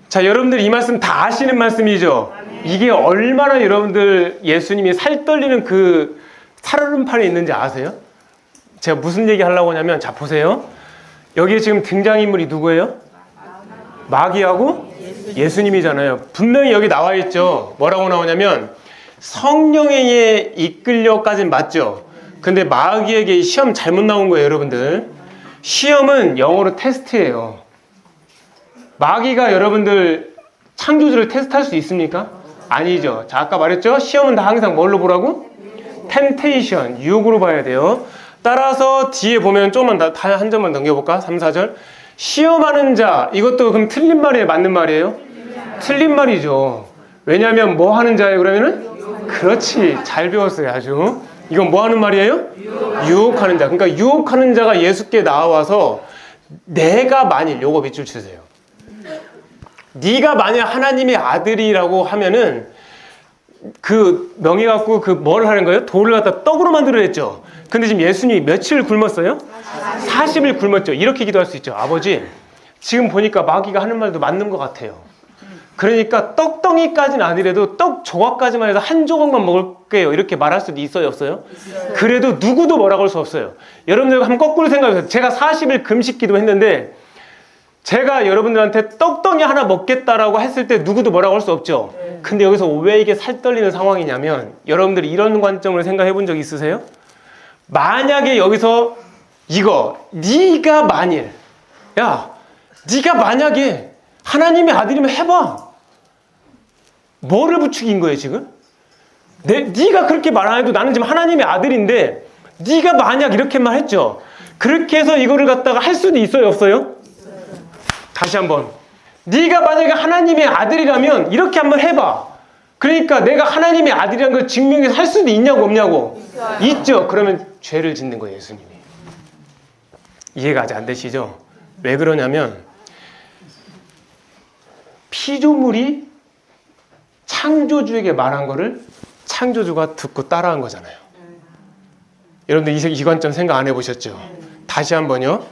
자, 여러분들 이 말씀 다 아시는 말씀이죠? 이게 얼마나 여러분들 예수님이 살 떨리는 그 살얼음판에 있는지 아세요? 제가 무슨 얘기 하려고 하냐면, 자, 보세요. 여기에 지금 등장인물이 누구예요? 마귀하고 예수님이잖아요. 분명히 여기 나와 있죠. 뭐라고 나오냐면, 성령에 이끌려까지는 맞죠? 근데 마귀에게 시험 잘못 나온 거예요, 여러분들. 시험은 영어로 테스트예요. 마귀가 여러분들 창조주를 테스트할 수 있습니까? 아니죠. 자, 아까 말했죠? 시험은 다 항상 뭘로 보라고? 템테이션, 유혹으로 봐야 돼요. 따라서 뒤에 보면 조금만 한 점만 넘겨볼까? 3, 4절. 시험하는 자, 이것도 그럼 틀린 말이에요? 맞는 말이에요? 틀린 말이죠. 왜냐하면 뭐 하는 자예요, 그러면은? 그렇지. 잘 배웠어요, 아주. 이건 뭐 하는 말이에요? 유혹하는 자. 그러니까 유혹하는 자가 예수께 나와서 내가 만일, 요거 밑줄 치세요. 네가 만약 하나님의 아들이라고 하면은 그 명예 갖고 그 뭘 하는 거예요? 돌을 갖다 떡으로 만들어냈죠. 근데 지금 예수님이 며칠 굶었어요? 40일 굶었죠. 이렇게 기도할 수 있죠. 아버지, 지금 보니까 마귀가 하는 말도 맞는 것 같아요. 그러니까 떡덩이까지는 아니래도 떡 조각까지만 해서 한 조각만 먹을게요. 이렇게 말할 수도 있어요, 없어요? 그래도 누구도 뭐라고 할 수 없어요. 여러분들 한번 거꾸로 생각해보세요. 제가 40일 금식 기도했는데 제가 여러분들한테 떡덩이 하나 먹겠다라고 했을 때 누구도 뭐라고 할 수 없죠. 근데 여기서 왜 이게 살 떨리는 상황이냐면, 여러분들이 이런 관점으로 생각해 본 적 있으세요? 만약에 여기서 이거 네가 만일, 야, 네가 만약에 하나님의 아들이면 해봐. 뭐를 부추긴 거예요 지금? 네가 그렇게 말 안 해도 나는 지금 하나님의 아들인데 네가 만약 이렇게만 했죠. 그렇게 해서 이거를 갖다가 할 수도 있어요, 없어요? 다시 한번. 네가 만약에 하나님의 아들이라면 이렇게 한번 해봐. 그러니까 내가 하나님의 아들이라는 걸 증명해서 할 수도 있냐고 없냐고? 있죠. 그러면 죄를 짓는 거예요, 예수님이. 이해가 아직 안 되시죠? 왜 그러냐면 피조물이 창조주에게 말한 거를 창조주가 듣고 따라한 거잖아요. 여러분들 이 관점 생각 안 해보셨죠? 다시 한번요.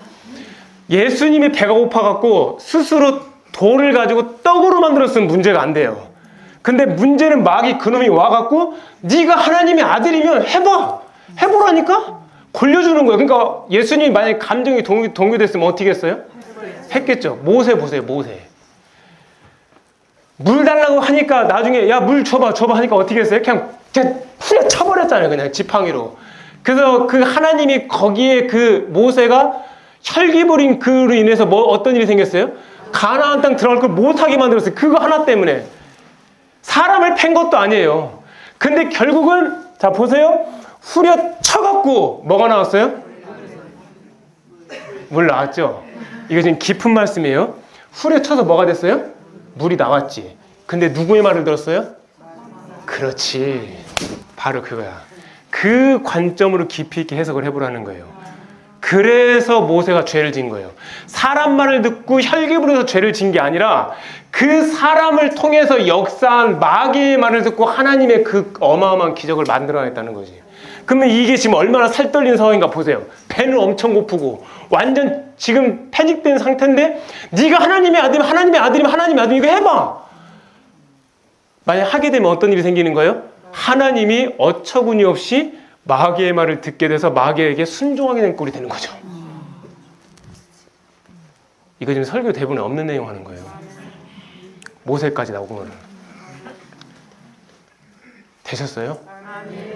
예수님이 배가 고파갖고 스스로 돌을 가지고 떡으로 만들었으면 문제가 안 돼요. 근데 문제는 마귀 그놈이 와갖고 네가 하나님의 아들이면 해봐. 해보라니까? 골려주는 거예요. 그러니까 예수님이 만약에 감정이 동요됐으면 어떻게 했어요? 했겠죠. 모세 보세요, 모세. 물 달라고 하니까 나중에 야, 물 줘봐 하니까 어떻게 했어요? 그냥 후려 쳐버렸잖아요. 그냥 지팡이로. 그래서 그 하나님이 거기에 그 모세가 혈기 부린 그로 인해서 뭐 어떤 일이 생겼어요? 가나안 땅 들어갈 걸 못하게 만들었어요. 그거 하나 때문에. 사람을 팬 것도 아니에요. 근데 결국은 자 보세요. 후려 쳐갖고 뭐가 나왔어요? 물 나왔죠. 이거 지금 깊은 말씀이에요. 후려 쳐서 뭐가 됐어요? 물이 나왔지. 근데 누구의 말을 들었어요? 그렇지. 바로 그거야. 그 관점으로 깊이 있게 해석을 해보라는 거예요. 그래서 모세가 죄를 진 거예요. 사람 말을 듣고 혈기 부려서 죄를 진 게 아니라 그 사람을 통해서 역사한 마귀의 말을 듣고 하나님의 그 어마어마한 기적을 만들어냈다는 거지. 그러면 이게 지금 얼마나 살떨리는 상황인가 보세요. 배는 엄청 고프고 완전 지금 패닉된 상태인데 네가 하나님의 아들이면 하나님의 아들이면 이거 해봐. 만약 하게 되면 어떤 일이 생기는 거예요? 하나님이 어처구니 없이 마귀의 말을 듣게 돼서 마귀에게 순종하게 된 꼴이 되는 거죠. 이거 지금 설교 대본에 없는 내용 하는 거예요. 모세까지 나오고 되셨어요?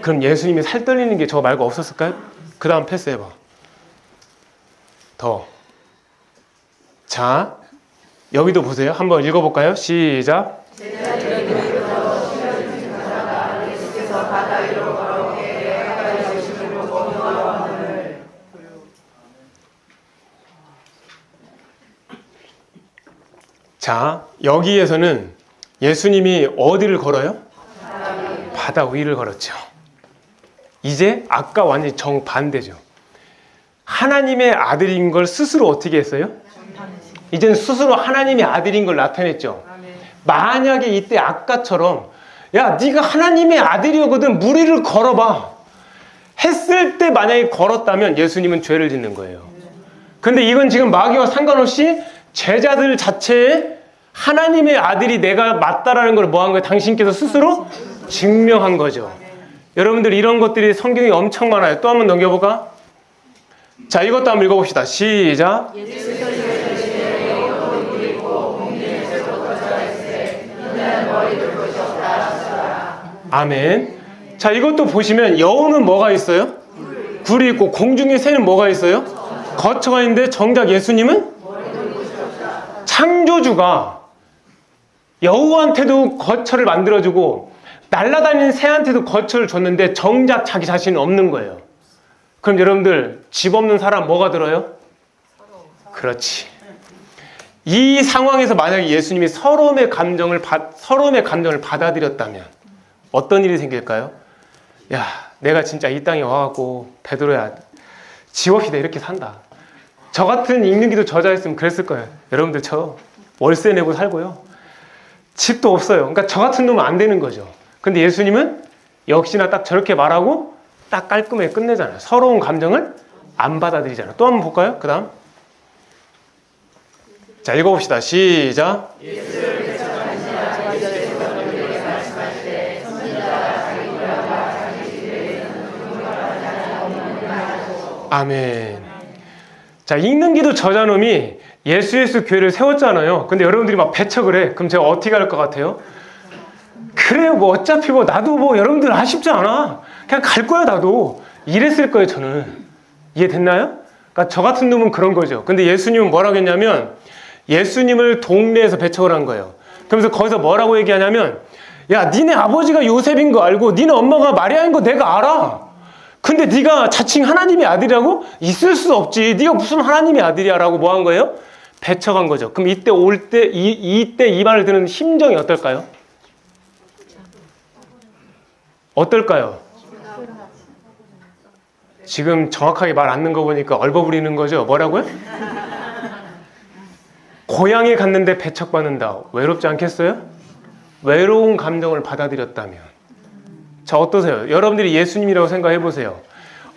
그럼 예수님이 살 떨리는 게 저거 말고 없었을까요? 그 다음 패스해봐. 더. 자, 여기도 보세요. 한번 읽어볼까요? 시작. 자, 여기에서는 예수님이 어디를 걸어요? 바다 위를 걸었죠. 이제 아까 완전히 정반대죠. 하나님의 아들인 걸 스스로 어떻게 했어요? 이제는 스스로 하나님의 아들인 걸 나타냈죠. 만약에 이때 아까처럼 야, 네가 하나님의 아들이거든 물 위를 걸어봐 했을 때 만약에 걸었다면 예수님은 죄를 짓는 거예요. 근데 이건 지금 마귀와 상관없이 제자들 자체에 하나님의 아들이 내가 맞다라는 걸 뭐 한 거예요? 당신께서 스스로 증명한 거죠. 여러분들 이런 것들이 성경에 엄청 많아요. 또 한번 넘겨볼까? 자, 이것도 한번 읽어봅시다. 시작. 아멘. 자, 이것도 보시면 여우는 뭐가 있어요? 굴이 있고 공중의 새는 뭐가 있어요? 거처가 있는데 정작 예수님은 창조주가 여우한테도 거처를 만들어주고 날아다니는 새한테도 거처를 줬는데 정작 자기 자신은 없는 거예요. 그럼 여러분들 집 없는 사람 뭐가 들어요? 그렇지. 이 상황에서 만약에 예수님이 서러움의 감정을 받아들였다면 어떤 일이 생길까요? 야, 내가 진짜 이 땅에 와갖고 베드로야 지옥이다 이렇게 산다. 저 같은 읽는기도 저자였으면 그랬을 거예요. 여러분들 저 월세 내고 살고요. 집도 없어요. 그러니까 저 같은 놈은 안 되는 거죠. 근데 예수님은 역시나 딱 저렇게 말하고 딱 깔끔하게 끝내잖아요. 서러운 감정을 안 받아들이잖아요. 또 한번 볼까요? 그 다음. 자, 읽어봅시다. 시작. 아멘. 자, 읽는기도 저자놈이 예수 교회를 세웠잖아요. 근데 여러분들이 막 배척을 해. 그럼 제가 어떻게 할 것 같아요? 그래요, 뭐 어차피 뭐 나도 뭐 여러분들 아쉽지 않아. 그냥 갈 거야 나도. 이랬을 거예요 저는. 이해됐나요? 그러니까 저 같은 놈은 그런 거죠. 근데 예수님은 뭐라고 했냐면 예수님을 동네에서 배척을 한 거예요. 그러면서 거기서 뭐라고 얘기하냐면 야, 니네 아버지가 요셉인 거 알고 니네 엄마가 마리아인 거 내가 알아. 근데 네가 자칭 하나님의 아들이라고? 있을 수 없지. 네가 무슨 하나님의 아들이야 라고 뭐 한 거예요? 배척한 거죠. 그럼 이때 이때 이 말을 듣는 심정이 어떨까요? 어떨까요? 지금 정확하게 말 안 듣는 거 보니까 얼버무리는 거죠. 뭐라고요? 고향에 갔는데 배척받는다. 외롭지 않겠어요? 외로운 감정을 받아들였다면 자, 어떠세요? 여러분들이 예수님이라고 생각해 보세요.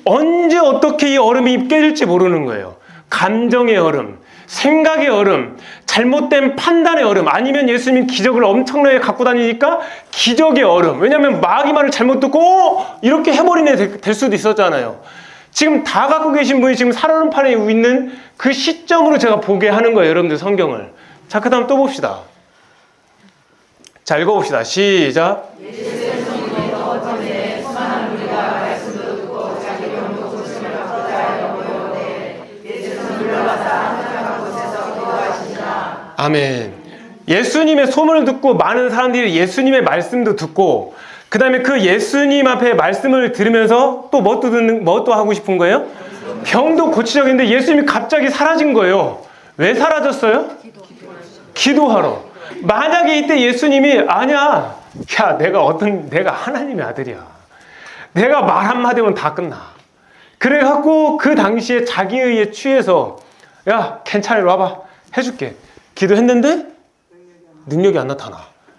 언제 어떻게 이 얼음이 깨질지 모르는 거예요. 감정의 얼음, 생각의 얼음, 잘못된 판단의 얼음, 아니면 예수님이 기적을 엄청나게 갖고 다니니까 기적의 얼음. 왜냐하면 마귀 말을 잘못 듣고 이렇게 해버린 애 될 수도 있었잖아요. 지금 다 갖고 계신 분이 지금 살얼음판에 있는 그 시점으로 제가 보게 하는 거예요. 여러분들 성경을. 자, 그 다음 또 봅시다. 자, 읽어봅시다. 시작. 아멘. 예수님의 소문을 듣고 많은 사람들이 예수님의 말씀도 듣고 그 다음에 그 예수님 앞에 말씀을 들으면서 또 뭐 또 하고 싶은 거예요? 병도 고치자고 했는데 예수님이 갑자기 사라진 거예요. 왜 사라졌어요? 기도하러. 만약에 이때 예수님이 아니야, 야, 내가 하나님의 아들이야. 내가 말 한마디면 다 끝나. 그래갖고 그 당시에 자기의에 취해서 야, 괜찮아, 와봐, 해줄게. 기도했는데 능력이 안 나타나.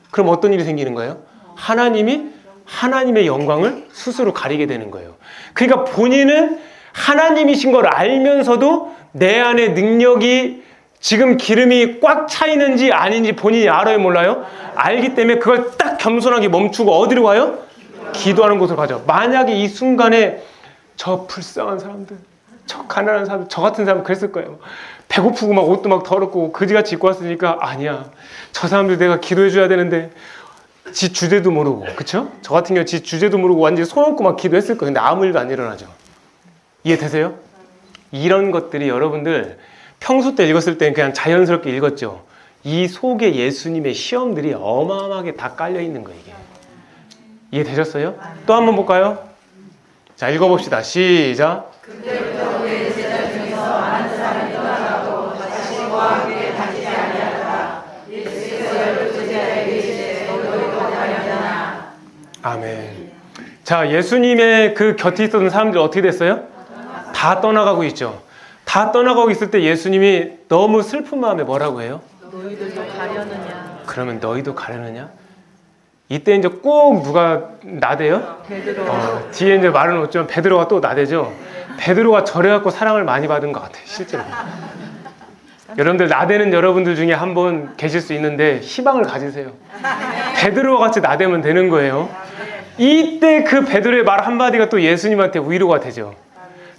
그럼 어떤 일이 생기는 거예요? 하나님의 영광을 스스로 가리게 되는 거예요. 그러니까 본인은 하나님이신 걸 알면서도 내 안에 능력이 지금 기름이 꽉 차 있는지 아닌지 본인이 알아요, 몰라요? 알기 때문에 그걸 딱 겸손하게 멈추고 어디로 가요? 기도하는 곳으로 가죠. 만약에 이 순간에 저 불쌍한 사람들, 저 가난한 사람들, 저 같은 사람 그랬을 거예요. 배고프고 막 옷도 막 더럽고 그지같이 입고 왔으니까 아니야, 저 사람들 내가 기도해 줘야 되는데 지 주제도 모르고, 그쵸? 저 같은 경우 지 주제도 모르고 완전히 손 얹고 막 기도했을 거예요. 근데 아무 일도 안 일어나죠. 이해되세요? 이런 것들이 여러분들 평소 때 읽었을 때는 그냥 자연스럽게 읽었죠. 이 속에 예수님의 시험들이 어마어마하게 다 깔려 있는 거예요, 이게. 이해되셨어요? 또 한번 볼까요? 자, 읽어봅시다. 시작. 그때부터 그의 제자 중에서 많은 사람이 떠나가고 자신과 함께 다니지 아니하더라. 예수께서 열두 제자에게 이르시되 너희도 가려느냐. 아멘. 자, 예수님의 그 곁에 있었던 사람들이 어떻게 됐어요? 다 떠나가고 있죠. 다 떠나가고 있을 때 예수님이 너무 슬픈 마음에 뭐라고 해요? 너희들도 가려느냐. 그러면 너희도 가려느냐? 이때 이제 꼭 누가 나대요? 베드로. 뒤에 이제 말은 없지만 베드로가 또 나대죠. 베드로가 저래갖고 사랑을 많이 받은 것 같아요, 실제로. 여러분들 나대는 여러분들 중에 한 분 계실 수 있는데 희망을 가지세요. 베드로와 같이 나대면 되는 거예요. 이때 그 베드로의 말 한마디가 또 예수님한테 위로가 되죠.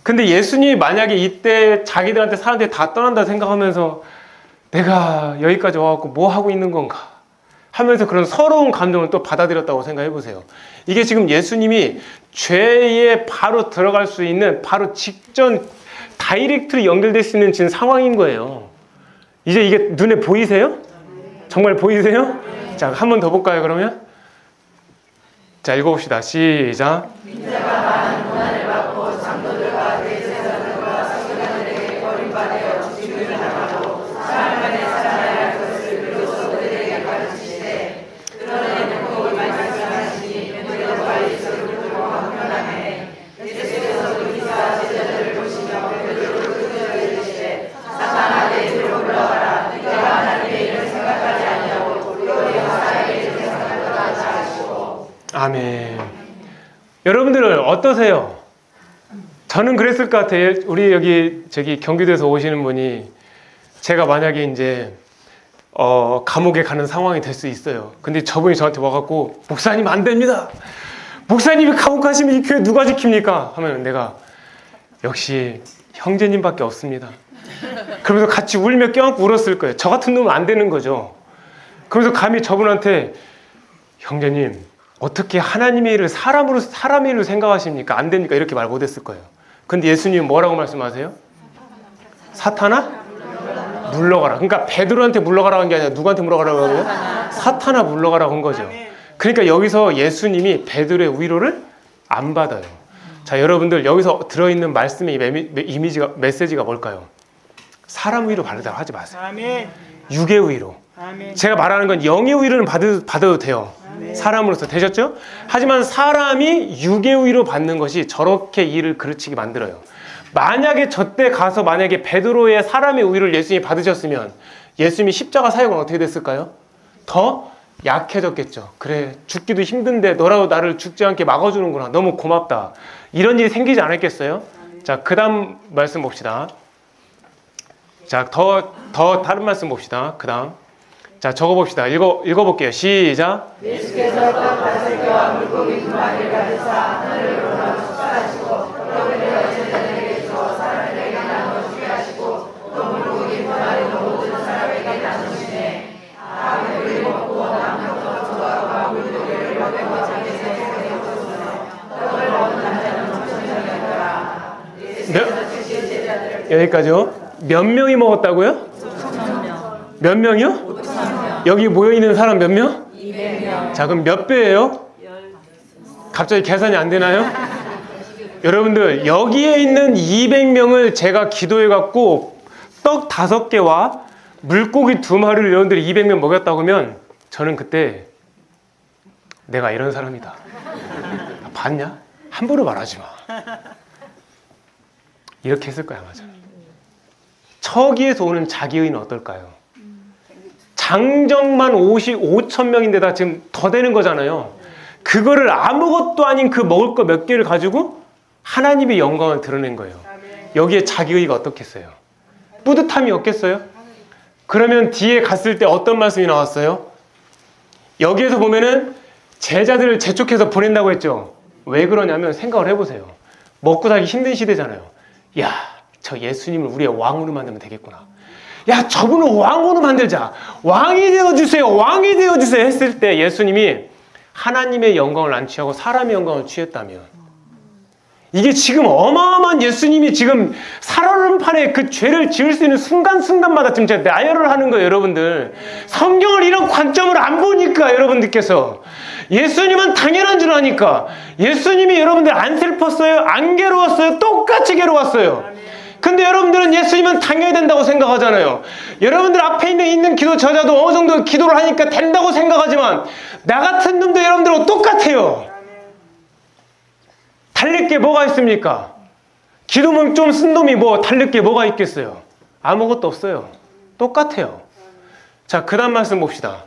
근데 예수님이 만약에 이때 자기들한테 사람들이 다 떠난다 생각하면서 내가 여기까지 와갖고 뭐 하고 있는 건가 하면서 그런 서러운 감정을 또 받아들였다고 생각해 보세요. 이게 지금 예수님이 죄에 바로 들어갈 수 있는 바로 직전 다이렉트로 연결될 수 있는 지금 상황인 거예요. 이제 이게 눈에 보이세요? 정말 보이세요? 자, 한 번 더 볼까요, 그러면? 자, 읽어봅시다. 시작. 민자가 많은 고난을 받고 장로들과 대제사장들과 서기관들에게 버림받아 죽임을 당하고 사흘 만에 살아나야 할 것을 비로소 그들에게 가르치시되 그러내놓고 말씀하시니 베드로가 예수를 붙들고 황변하네. 예수께서 기사 제자들을 보시며 베드로를 끄집어 이르시되 사탄아 내게로 물러가라. 네가 하나님의 일을 생각하지 아니하고 도리어 사람의 일을 생각하도다 하시고. 아멘. 여러분들은 어떠세요? 저는 그랬을 것 같아요. 우리 여기 경기도에서 오시는 분이 제가 만약에 이제 감옥에 가는 상황이 될 수 있어요. 근데 저분이 저한테 와갖고 목사님 안 됩니다. 목사님이 감옥 가시면 이 교회 누가 지킵니까? 하면 내가 역시 형제님밖에 없습니다. 그러면서 같이 울며 껴안고 울었을 거예요. 저 같은 놈은 안 되는 거죠. 그러면서 감히 저분한테 형제님 어떻게 하나님의 일을 사람의 일로 생각하십니까? 안 됩니까? 이렇게 말 못했을 거예요. 근데 예수님은 뭐라고 말씀하세요? 사탄아? 물러가라. 그러니까 베드로한테 물러가라고 한 게 아니라 누구한테 물러가라고 하고요? 사탄아 물러가라고 한 거죠. 그러니까 여기서 예수님이 베드로의 위로를 안 받아요. 자, 여러분들 여기서 들어있는 말씀의 이미지가 메시지가 뭘까요? 사람 위로 받으라고 하지 마세요. 육의 위로. 제가 말하는 건 영의 위로는 받아도 돼요. 사람으로서 되셨죠? 하지만 사람이 육의 위로 받는 것이 저렇게 일을 그르치게 만들어요. 만약에 저때 가서 만약에 베드로의 사람의 위로를 예수님이 받으셨으면 예수님이 십자가 사역은 어떻게 됐을까요? 더 약해졌겠죠. 그래, 죽기도 힘든데 너라도 나를 죽지 않게 막아주는구나. 너무 고맙다. 이런 일이 생기지 않았겠어요? 자, 그 다음 말씀 봅시다. 자, 더 다른 말씀 봅시다. 그 다음. 자, 적어봅시다. 읽어볼게요. 시작. 예수께서 떡 5개와 물고기 2마리를 가져사 하늘을 올라 축사하시고 떡을 제자들에게 주어 사람들에게 나눠 주게 하시고 또 물고기 2마리도 모든 사람에게 나누시네. 다 배불리 먹고 남은 떡과 물고기를 먹고 자기 생각에 먹었으며 떡을 먹은 남자는 5,000명이었더라. 예수께서 제자들을 여기까지요. 몇 명이 먹었다고요? 5,000명. 몇 명이요? 5,000명. 여기 모여있는 사람 몇 명? 200명. 자, 그럼 몇 배예요? 갑자기 계산이 안 되나요? 여러분들 여기에 있는 200명을 제가 기도해갖고 떡 5개와 물고기 2마리를 여러분들이 200명 먹였다고 하면 저는 그때 내가 이런 사람이다. 봤냐? 함부로 말하지 마. 이렇게 했을 거야, 맞아. 처기에서 오는 자기의는 어떨까요? 장정만 5,000명인데다 지금 더 되는 거잖아요. 그거를 아무것도 아닌 그 먹을 거 몇 개를 가지고 하나님의 영광을 드러낸 거예요. 여기에 자기의가 어떻겠어요? 뿌듯함이 없겠어요? 그러면 뒤에 갔을 때 어떤 말씀이 나왔어요? 여기에서 보면은 제자들을 재촉해서 보낸다고 했죠. 왜 그러냐면 생각을 해보세요. 먹고 살기 힘든 시대잖아요. 야, 저 예수님을 우리의 왕으로 만들면 되겠구나. 야, 저분을 왕으로 만들자. 왕이 되어주세요. 왕이 되어주세요. 했을 때 예수님이 하나님의 영광을 안 취하고 사람의 영광을 취했다면, 이게 지금 어마어마한 예수님이 지금 살얼음판에 그 죄를 지을 수 있는 순간순간마다 지금 제가 나열을 하는 거예요, 여러분들. 성경을 이런 관점으로 안 보니까 여러분들께서 예수님은 당연한 줄 아니까 예수님이 여러분들 안 슬펐어요? 안 괴로웠어요? 똑같이 괴로웠어요. 근데 여러분들은 예수님은 당연히 된다고 생각하잖아요. 여러분들 앞에 있는 기도 저자도 어느 정도 기도를 하니까 된다고 생각하지만 나 같은 놈도 여러분들하고 똑같아요. 달릴 게 뭐가 있습니까? 기도문 좀 쓴 놈이 뭐 달릴 게 뭐가 있겠어요? 아무것도 없어요. 똑같아요. 자, 그 다음 말씀 봅시다.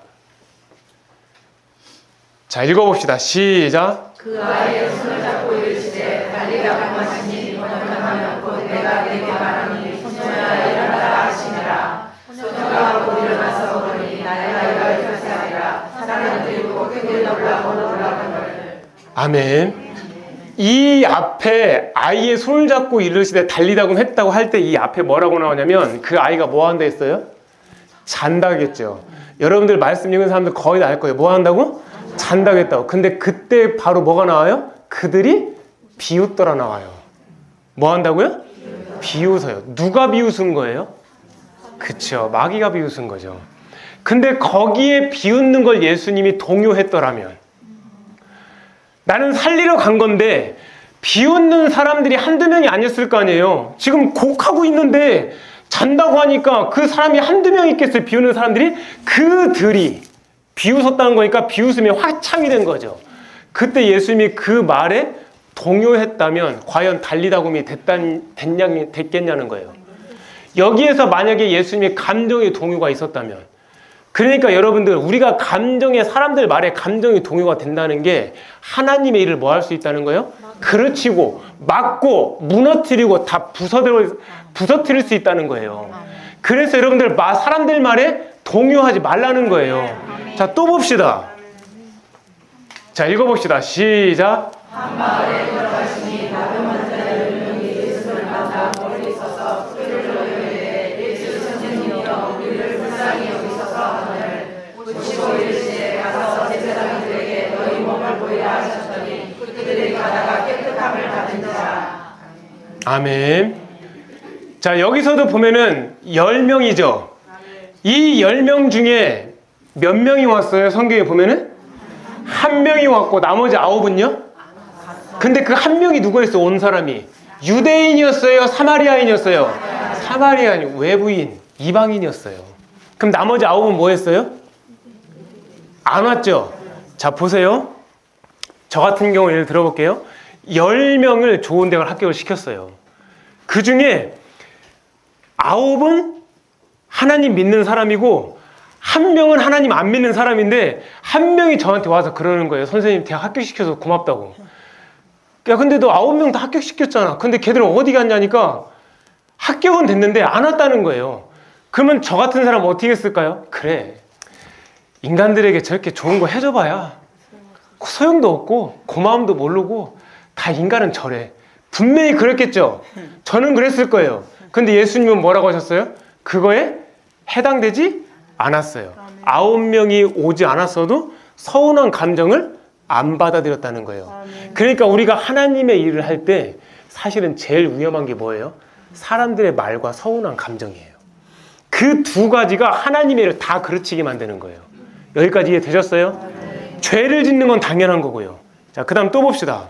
자, 읽어봅시다. 시작. 그 아이의 손을 잡고 이르시되 달리라고 하시니 번역하면 곧 내가 내게 말하니 소녀야 일어나라 하시니라. 소녀가 곧 일어나서 보니 나의 아이가 일어나리라. 사람들이 크게 놀라거늘. 아멘. 이 앞에 아이의 손을 잡고 이르시되 달리다고 했다고 할 때 이 앞에 뭐라고 나오냐면 그 아이가 뭐 한다 했어요? 잔다겠죠. 여러분들 말씀 읽은 사람들 거의 다 알 거예요. 뭐 한다고? 잔다겠다고. 근데 그때 바로 뭐가 나와요? 그들이 비웃더라 나와요. 뭐 한다고요? 비웃어요. 누가 비웃은 거예요? 그쵸, 마귀가 비웃은 거죠. 근데 거기에 비웃는 걸 예수님이 동요했더라면, 나는 살리러 간 건데 비웃는 사람들이 한두 명이 아니었을 거 아니에요. 지금 곡하고 있는데 잔다고 하니까 그 사람이 한두 명 있겠어요? 비웃는 사람들이? 그들이 비웃었다는 거니까 비웃음이 화창이 된 거죠. 그때 예수님이 그 말에 동요했다면 과연 달리다곰이 됐겠냐는 거예요. 여기에서 만약에 예수님의 감정의 동요가 있었다면, 그러니까 여러분들, 우리가 감정에, 사람들 말에 감정의 동요가 된다는 게 하나님의 일을 뭐 할 수 있다는 거예요? 그르치고 막고 무너뜨리고 다 부서뜨릴 수 있다는 거예요. 그래서 여러분들 사람들 말에 동요하지 말라는 거예요. 자, 또 봅시다. 자, 읽어봅시다. 시작. 한 마을에 들어가시니 다른 환자를 명이 예수를 만나 멀리 서서 그를 이르되 예수 선생님이여 우리를 불쌍히 여기소서 하거늘 보시고 이르시되 가서 제사장들에게 너희 몸을 보이라 하셨더니 그들이 가다가 깨끗함을 받은지라. 아멘. 자, 여기서도 보면은 10명이죠. 이 10명 중에 몇 명이 왔어요? 성경에 보면은 한 명이 왔고 나머지 9은요? 근데 그 한 명이 누구였어요? 온 사람이 유대인이었어요? 사마리아인이었어요? 사마리아인, 외부인, 이방인이었어요. 그럼 나머지 9은 뭐 했어요? 안 왔죠? 자, 보세요. 저 같은 경우 예를 들어볼게요. 10명을 좋은 대학을 합격을 시켰어요. 그 중에 9은 하나님 믿는 사람이고 한 명은 하나님 안 믿는 사람인데 한 명이 저한테 와서 그러는 거예요. 선생님 대학 합격시켜서 고맙다고. 야, 근데 너 9명 다 합격시켰잖아. 근데 걔들은 어디 갔냐니까 합격은 됐는데 안 왔다는 거예요. 그러면 저 같은 사람 어떻게 했을까요? 그래, 인간들에게 저렇게 좋은 거 해줘봐야 소용도 없고 고마움도 모르고 다 인간은 저래. 분명히 그랬겠죠. 저는 그랬을 거예요. 근데 예수님은 뭐라고 하셨어요? 그거에 해당되지 않았어요. 9명이 오지 않았어도 서운한 감정을 안 받아들였다는 거예요. 그러니까 우리가 하나님의 일을 할 때 사실은 제일 위험한 게 뭐예요? 사람들의 말과 서운한 감정이에요. 그 두 가지가 하나님의 일을 다 그르치게 만드는 거예요. 여기까지 이해되셨어요? 죄를 짓는 건 당연한 거고요. 자, 그 다음 또 봅시다.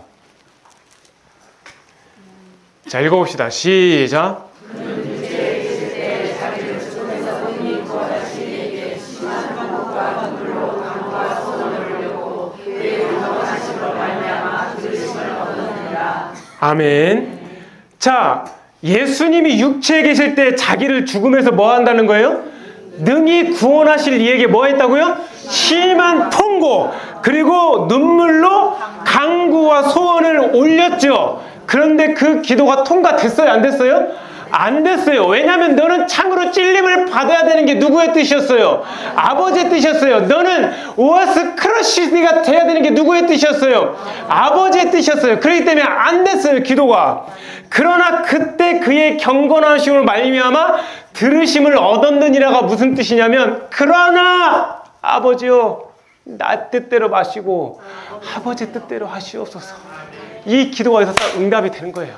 자, 읽어봅시다. 시작. 아멘. 자, 예수님이 육체에 계실 때 자기를 죽음에서 뭐 한다는 거예요? 능히 구원하실 이에게 뭐 했다고요? 심한 통고, 그리고 눈물로 간구와 소원을 올렸죠. 그런데 그 기도가 통과됐어요? 안 됐어요? 안 됐어요. 왜냐하면 너는 참으로 찔림을 받아야 되는 게 누구의 뜻이었어요? 아버지의 뜻이었어요. 너는 오아스 크러시가 돼야 되는 게 누구의 뜻이었어요? 아버지의 뜻이었어요. 그렇기 때문에 안 됐어요, 기도가. 그러나 그때 그의 경건하심을 말미암아 들으심을 얻었느니라가 무슨 뜻이냐면, 그러나 아버지요, 나 뜻대로 마시고 아버지 뜻대로 하시옵소서. 이 기도가 여기서 딱 응답이 되는 거예요.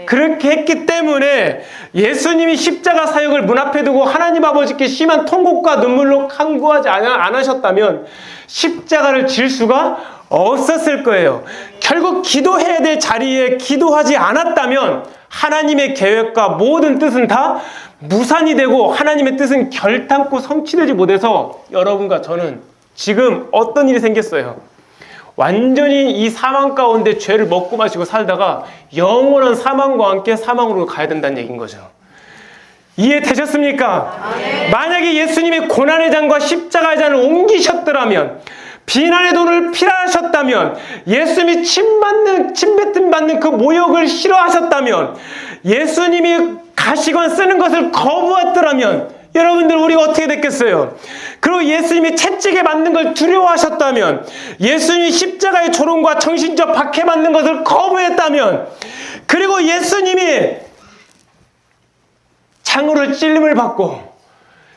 그렇게 했기 때문에 예수님이 십자가 사역을 문 앞에 두고 하나님 아버지께 심한 통곡과 눈물로 간구하지 안 하셨다면 십자가를 질 수가 없었을 거예요. 결국 기도해야 될 자리에 기도하지 않았다면 하나님의 계획과 모든 뜻은 다 무산이 되고 하나님의 뜻은 결탄코 성취되지 못해서 여러분과 저는 지금 어떤 일이 생겼어요? 완전히 이 사망 가운데 죄를 먹고 마시고 살다가 영원한 사망과 함께 사망으로 가야 된다는 얘기인 거죠. 이해되셨습니까? 만약에 예수님이 고난의 잔과 십자가의 잔을 옮기셨더라면, 비난의 돈을 피하셨다면, 예수님이 침뱉음 받는 그 모욕을 싫어하셨다면, 예수님이 가시관 쓰는 것을 거부했더라면, 여러분들 우리가 어떻게 됐겠어요? 그리고 예수님이 채찍에 맞는 걸 두려워하셨다면, 예수님이 십자가의 조롱과 정신적 박해받는 것을 거부했다면, 그리고 예수님이 창으로 찔림을 받고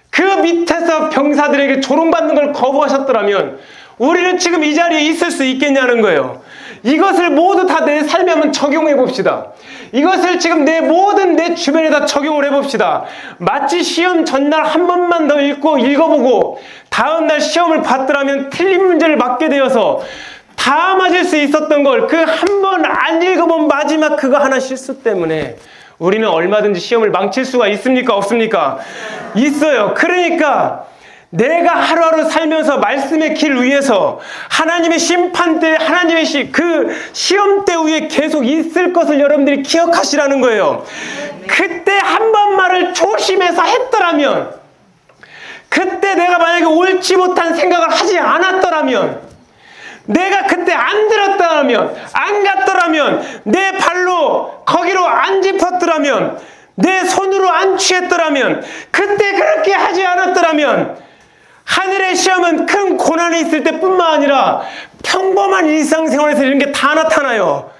그 밑에서 병사들에게 조롱받는 걸 거부하셨더라면 우리는 지금 이 자리에 있을 수 있겠냐는 거예요. 이것을 모두 다 내 삶에 한번 적용해 봅시다. 이것을 지금 내 주변에다 적용을 해봅시다. 마치 시험 전날 한 번만 더 읽어보고 다음날 시험을 봤더라면 틀린 문제를 맞게 되어서 다 맞을 수 있었던 걸 그 한 번 안 읽어본 마지막 그거 하나 실수 때문에 우리는 얼마든지 시험을 망칠 수가 있습니까? 없습니까? 있어요. 그러니까 내가 하루하루 살면서 말씀의 길 위에서 하나님의 심판대, 그 시험대 위에 계속 있을 것을 여러분들이 기억하시라는 거예요. 그때 한 번 말을 조심해서 했더라면, 그때 내가 만약에 옳지 못한 생각을 하지 않았더라면, 내가 그때 안 들었더라면, 안 갔더라면, 내 발로 거기로 안 짚었더라면, 내 손으로 안 취했더라면, 그때 그렇게 하지 않았더라면, 하늘의 시험은 큰 고난이 있을 때뿐만 아니라 평범한 일상생활에서 이런 게 다 나타나요.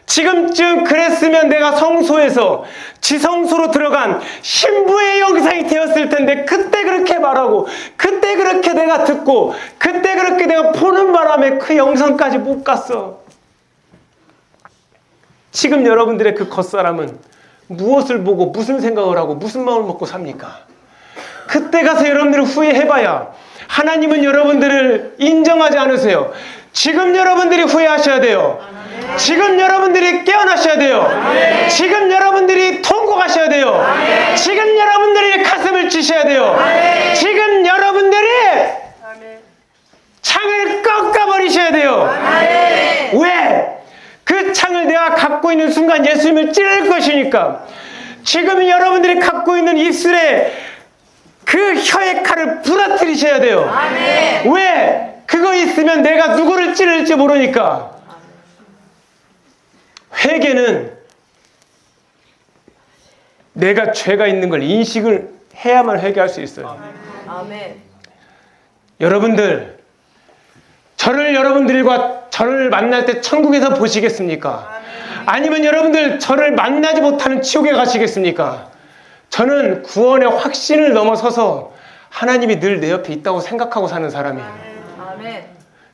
지금쯤 그랬으면 내가 성소에서 지성소로 들어간 신부의 영상이 되었을 텐데, 그때 그렇게 말하고 그때 그렇게 내가 듣고 그때 그렇게 내가 보는 바람에 그 영상까지 못 갔어. 지금 여러분들의 그 겉사람은 무엇을 보고 무슨 생각을 하고 무슨 마음을 먹고 삽니까? 그때 가서 여러분들을 후회해봐야 하나님은 여러분들을 인정하지 않으세요. 지금 여러분들이 후회하셔야 돼요. 지금 여러분들이 깨어나셔야 돼요. 지금 여러분들이 통곡하셔야 돼요. 지금 여러분들이 가슴을 치셔야 돼요. 지금 여러분들이 창을 꺾어버리셔야 돼요. 왜? 그 창을 내가 갖고 있는 순간 예수님을 찌를 것이니까. 지금 여러분들이 갖고 있는 입술에 그 혀의 칼을 부러뜨리셔야 돼요. 왜? 그거 있으면 내가 누구를 찌를지 모르니까. 회개는 내가 죄가 있는 걸 인식을 해야만 회개할 수 있어요. 여러분들, 저를 만날 때 천국에서 보시겠습니까? 아니면 여러분들 저를 만나지 못하는 지옥에 가시겠습니까? 저는 구원의 확신을 넘어서서 하나님이 늘 내 옆에 있다고 생각하고 사는 사람이에요.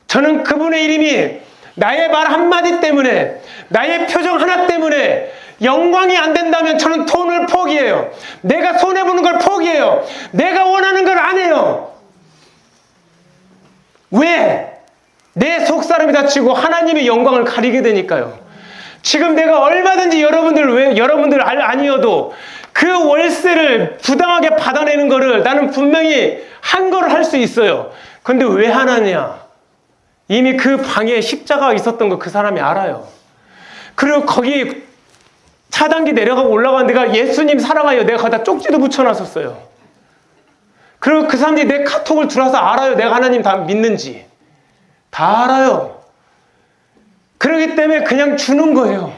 저는 그분의 이름이 나의 말 한마디 때문에, 나의 표정 하나 때문에 영광이 안 된다면 저는 돈을 포기해요. 내가 손해보는 걸 포기해요. 내가 원하는 걸 안 해요. 왜? 내 속사람이 다치고 하나님의 영광을 가리게 되니까요. 지금 내가 얼마든지 여러분들 아니어도 그 월세를 부당하게 받아내는 거를 나는 분명히 한 거를 할 수 있어요. 근데 왜 하나냐? 이미 그 방에 십자가가 있었던 거 그 사람이 알아요. 그리고 거기 차단기 내려가고 올라가는 데가 예수님 사랑하여 내가 거기다 쪽지도 붙여놨었어요. 그리고 그 사람들이 내 카톡을 들어와서 알아요. 내가 하나님 다 믿는지. 다 알아요. 그렇기 때문에 그냥 주는 거예요.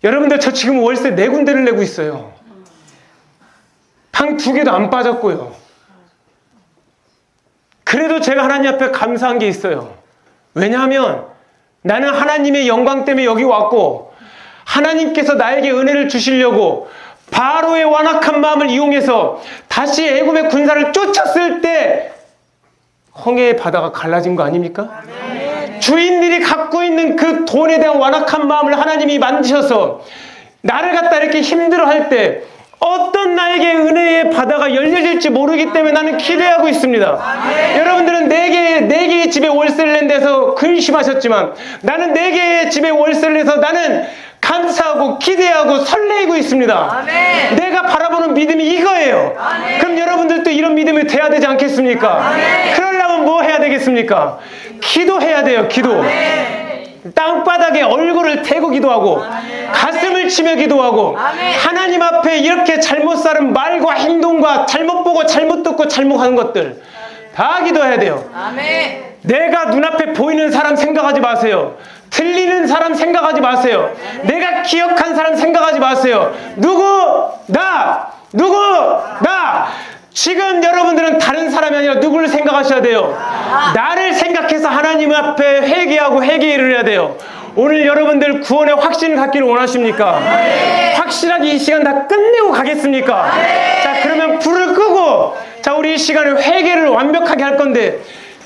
여러분들 저 지금 월세 4군데를 내고 있어요. 방 2개도 안 빠졌고요. 그래도 제가 하나님 앞에 감사한 게 있어요. 왜냐하면 나는 하나님의 영광 때문에 여기 왔고, 하나님께서 나에게 은혜를 주시려고 바로의 완악한 마음을 이용해서 다시 애굽의 군사를 쫓았을 때 홍해의 바다가 갈라진 거 아닙니까? 주인들이 갖고 있는 그 돈에 대한 완악한 마음을 하나님이 만드셔서 나를 갖다 이렇게 힘들어할 때 어떤 나에게 은혜의 바다가 열려질지 모르기 때문에 나는 기대하고 있습니다. 여러분들은 네 개의 집에 월세를 낸 데서 근심하셨지만 나는 4개의 집에 월세를 내서 나는 감사하고 기대하고 설레이고 있습니다. 내가 바라보는 믿음이 이거예요. 그럼 여러분들도 이런 믿음이 돼야 되지 않겠습니까? 그러려면 뭐 해야 되겠습니까? 기도해야 돼요. 기도. 땅바닥에 얼굴을 대고 기도하고 가슴을 치며 기도하고 하나님 앞에 이렇게 잘못 살은 말과 행동과 잘못 보고 잘못 듣고 잘못하는 것들 다 기도해야 돼요. 내가 눈앞에 보이는 사람 생각하지 마세요. 들리는 사람 생각하지 마세요. 내가 기억한 사람 생각하지 마세요. 누구? 나! 누구? 나! 지금 여러분들은 다른 사람이 아니라 누구를 생각하셔야 돼요? 나를 생각해서 하나님 앞에 회개하고 회개를 해야 돼요. 오늘 여러분들 구원의 확신을 갖기를 원하십니까? 확실하게 이 시간 다 끝내고 가겠습니까? 자, 그러면 불을 끄고 자, 우리 이 시간에 회개를 완벽하게 할 건데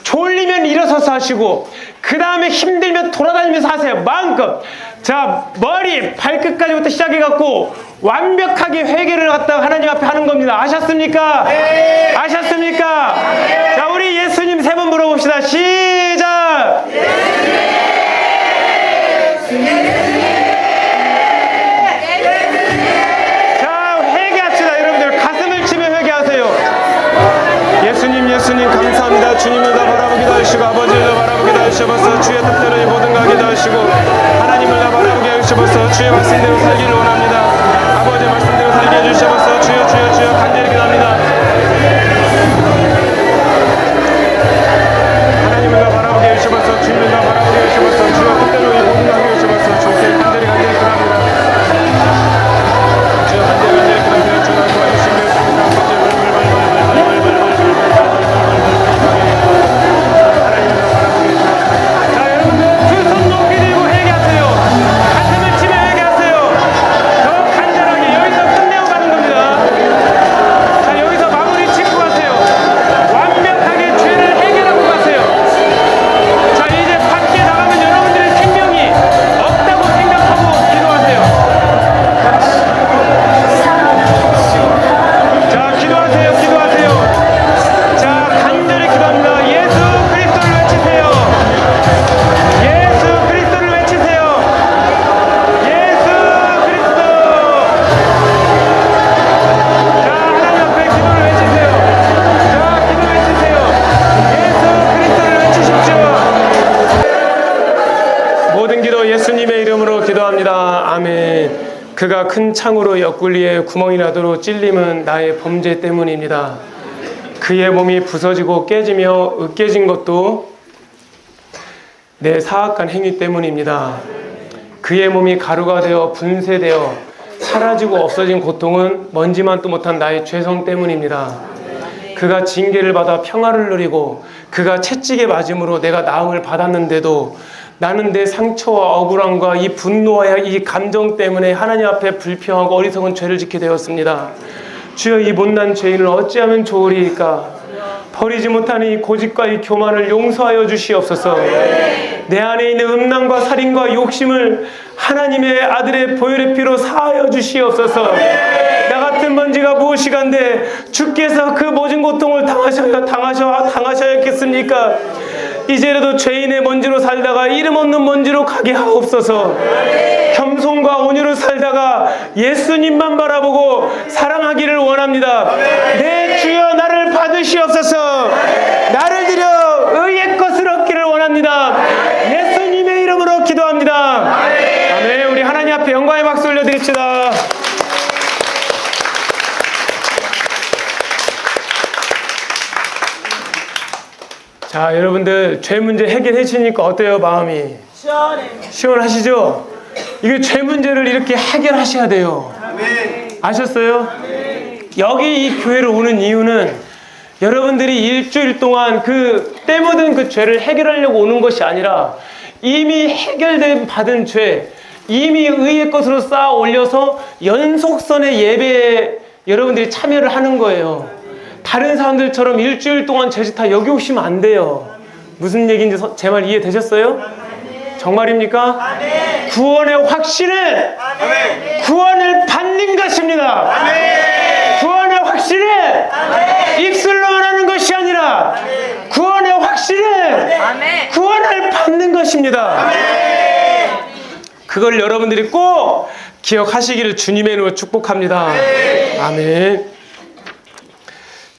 졸리면 일어서서 하시고 그 다음에 힘들면 돌아다니면서 하세요. 마음껏. 자, 머리 발끝까지부터 시작해갖고 완벽하게 회개를 갖다가 하나님 앞에 하는 겁니다. 아셨습니까? 네. 아셨습니까? 네. 자, 우리 예수님 3번 물어봅시다. 시작! 자, 회개합시다. 여러분들 가슴을 치며 회개하세요. 예수님 감사합니다. 주님을 다 바라보기도 하시고 아버지를 다 바라보기도 하시옵소서. 주의 뜻대로 이 모든 거 하기도 하시고 하나님을 다 바라보게 하시옵소서. 주의 말씀대로 살기를 원합니다. 아버지의 말씀대로 살게 해주시옵소서. 주여 간절히 기도합니다. 하나님을 다 바라보게 해주시옵소서. 주님을 다 바라보게 해주시옵소서. 주의 뜻대로 이 모든 거 하게 해주시옵소서. 주께 간절히 기도합니다. 주여 간절히 기도합니다. 주여 도와주시옵소서. 그가 큰 창으로 옆구리에 구멍이 나도록 찔림은 나의 범죄 때문입니다. 그의 몸이 부서지고 깨지며 으깨진 것도 내 사악한 행위 때문입니다. 그의 몸이 가루가 되어 분쇄되어 사라지고 없어진 고통은 먼지만도 못한 나의 죄성 때문입니다. 그가 징계를 받아 평화를 누리고 그가 채찍에 맞음으로 내가 나음을 받았는데도 나는 내 상처와 억울함과 이 분노와 이 감정 때문에 하나님 앞에 불평하고 어리석은 죄를 짓게 되었습니다. 주여 이 못난 죄인을 어찌하면 좋으리이까? 버리지 못하는 이 고집과 이 교만을 용서하여 주시옵소서. 내 안에 있는 음란과 살인과 욕심을 하나님의 아들의 보혈의 피로 사하여 주시옵소서. 나 같은 먼지가 무엇이간데 주께서 그 모든 고통을 당하셔야겠습니까? 이제라도 죄인의 먼지로 살다가 이름 없는 먼지로 가게 하옵소서. 겸손과 온유로 살다가 예수님만 바라보고 사랑하기를 원합니다. 내 주여 나를 받으시옵소서. 나를 들여 의의 것을 얻기를 원합니다. 예수님의 이름으로 기도합니다. 아멘. 우리 하나님 앞에 영광의 박수 올려드립시다. 자, 여러분들 죄 문제 해결해주니까 어때요? 마음이 시원하시죠? 이게 죄 문제를 이렇게 해결하셔야 돼요. 아셨어요? 여기 이 교회로 오는 이유는 여러분들이 일주일 동안 그 때 묻은 그 죄를 해결하려고 오는 것이 아니라 이미 해결된 받은 죄, 이미 의의 것으로 쌓아 올려서 연속선의 예배에 여러분들이 참여를 하는 거예요. 다른 사람들처럼 일주일 동안 제지타 여기 오시면 안 돼요. 무슨 얘기인지 제 말 이해되셨어요? 정말입니까? 구원의 확신은 구원을 받는 것입니다. 구원의 확신은 입술로만 하는 것이 아니라 구원의 확신은 구원을 받는 것입니다. 그걸 여러분들이 꼭 기억하시기를 주님의 이름으로 축복합니다. 아멘.